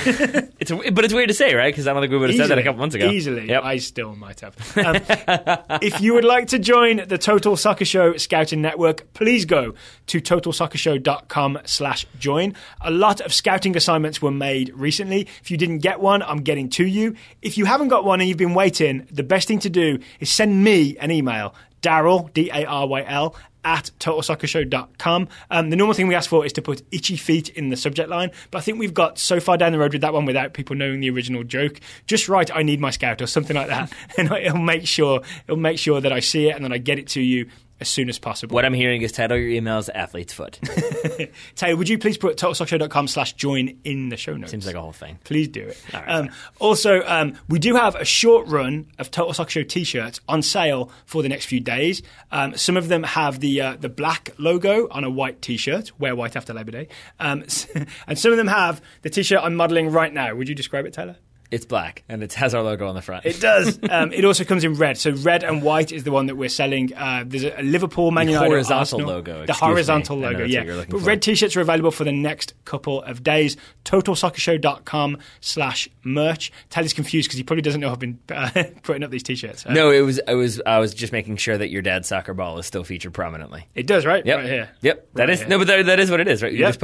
But it's weird to say, right? Because I don't think we would have said that a couple months ago. Easily. Yep. I still might have. If you would like to join the Total Soccer Show Scouting Network, please go to totalsoccershow.com/join. A lot of scouting assignments were made recently. If you didn't get one, I'm getting to you. If you haven't got one and you've been waiting, the best thing to do is send me an email, Daryl, Daryl, at totalsoccershow.com. The normal thing we ask for is to put itchy feet in the subject line, but I think we've got so far down the road with that one without people knowing the original joke. Just write, I need my scout or something like that, and it'll make sure that I see it and then I get it to you as soon as possible. What I'm hearing is title your emails Athlete's Foot. Taylor, would you please put totalsoccershow.com/join in the show notes? Seems like a whole thing. Please do it. Right, also, we do have a short run of Total Soccer Show t-shirts on sale for the next few days. Some of them have the black logo on a white t-shirt, wear white after Labor Day. And some of them have the t-shirt I'm modelling right now. Would you describe it, Taylor? It's black, and it has our logo on the front. It does. It also comes in red. So red and white is the one that we're selling. There's a Liverpool, Man United, horizontal Arsenal. logo. The horizontal logo, yeah. But red t-shirts are available for the next couple of days. TotalSoccerShow.com/merch. Taylor's confused because he probably doesn't know I've been putting up these t-shirts. No, I was just making sure that your dad's soccer ball is still featured prominently. It does, right? Yep. Right here. Yep. That is. No, but that is what it is, right? You just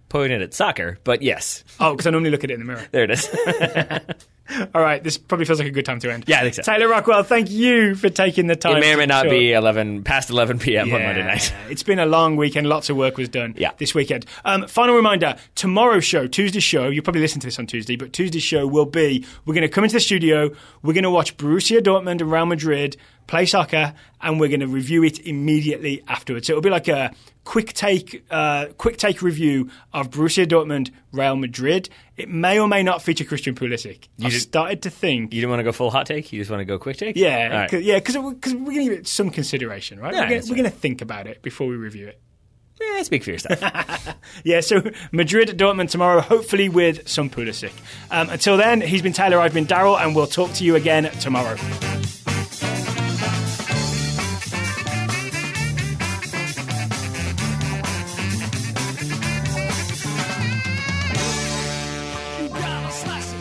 pointed at soccer, but yes. Oh, because I normally look at it in the mirror. There it is. All right, this probably feels like a good time to end. Yeah, I think so. Taylor Rockwell, thank you for taking the time. It may or may not be past 11 p.m. on Monday night. It's been a long weekend. Lots of work was done this weekend. Final reminder, tomorrow's show, Tuesday's show, you'll probably listen to this on Tuesday, but Tuesday's show will be, we're going to come into the studio, we're going to watch Borussia Dortmund and Real Madrid play soccer, and we're going to review it immediately afterwards. So it'll be like a quick take review of Borussia Dortmund, Real Madrid. It may or may not feature Christian Pulisic. I started to think. You didn't want to go full hot take? You just want to go quick take? Yeah, because we're going to give it some consideration, right? Yeah, we're going to think about it before we review it. Yeah, speak for yourself. Yeah, so Madrid, Dortmund tomorrow, hopefully with some Pulisic. Until then, he's been Taylor, I've been Daryl, and we'll talk to you again tomorrow. You gotta slice it.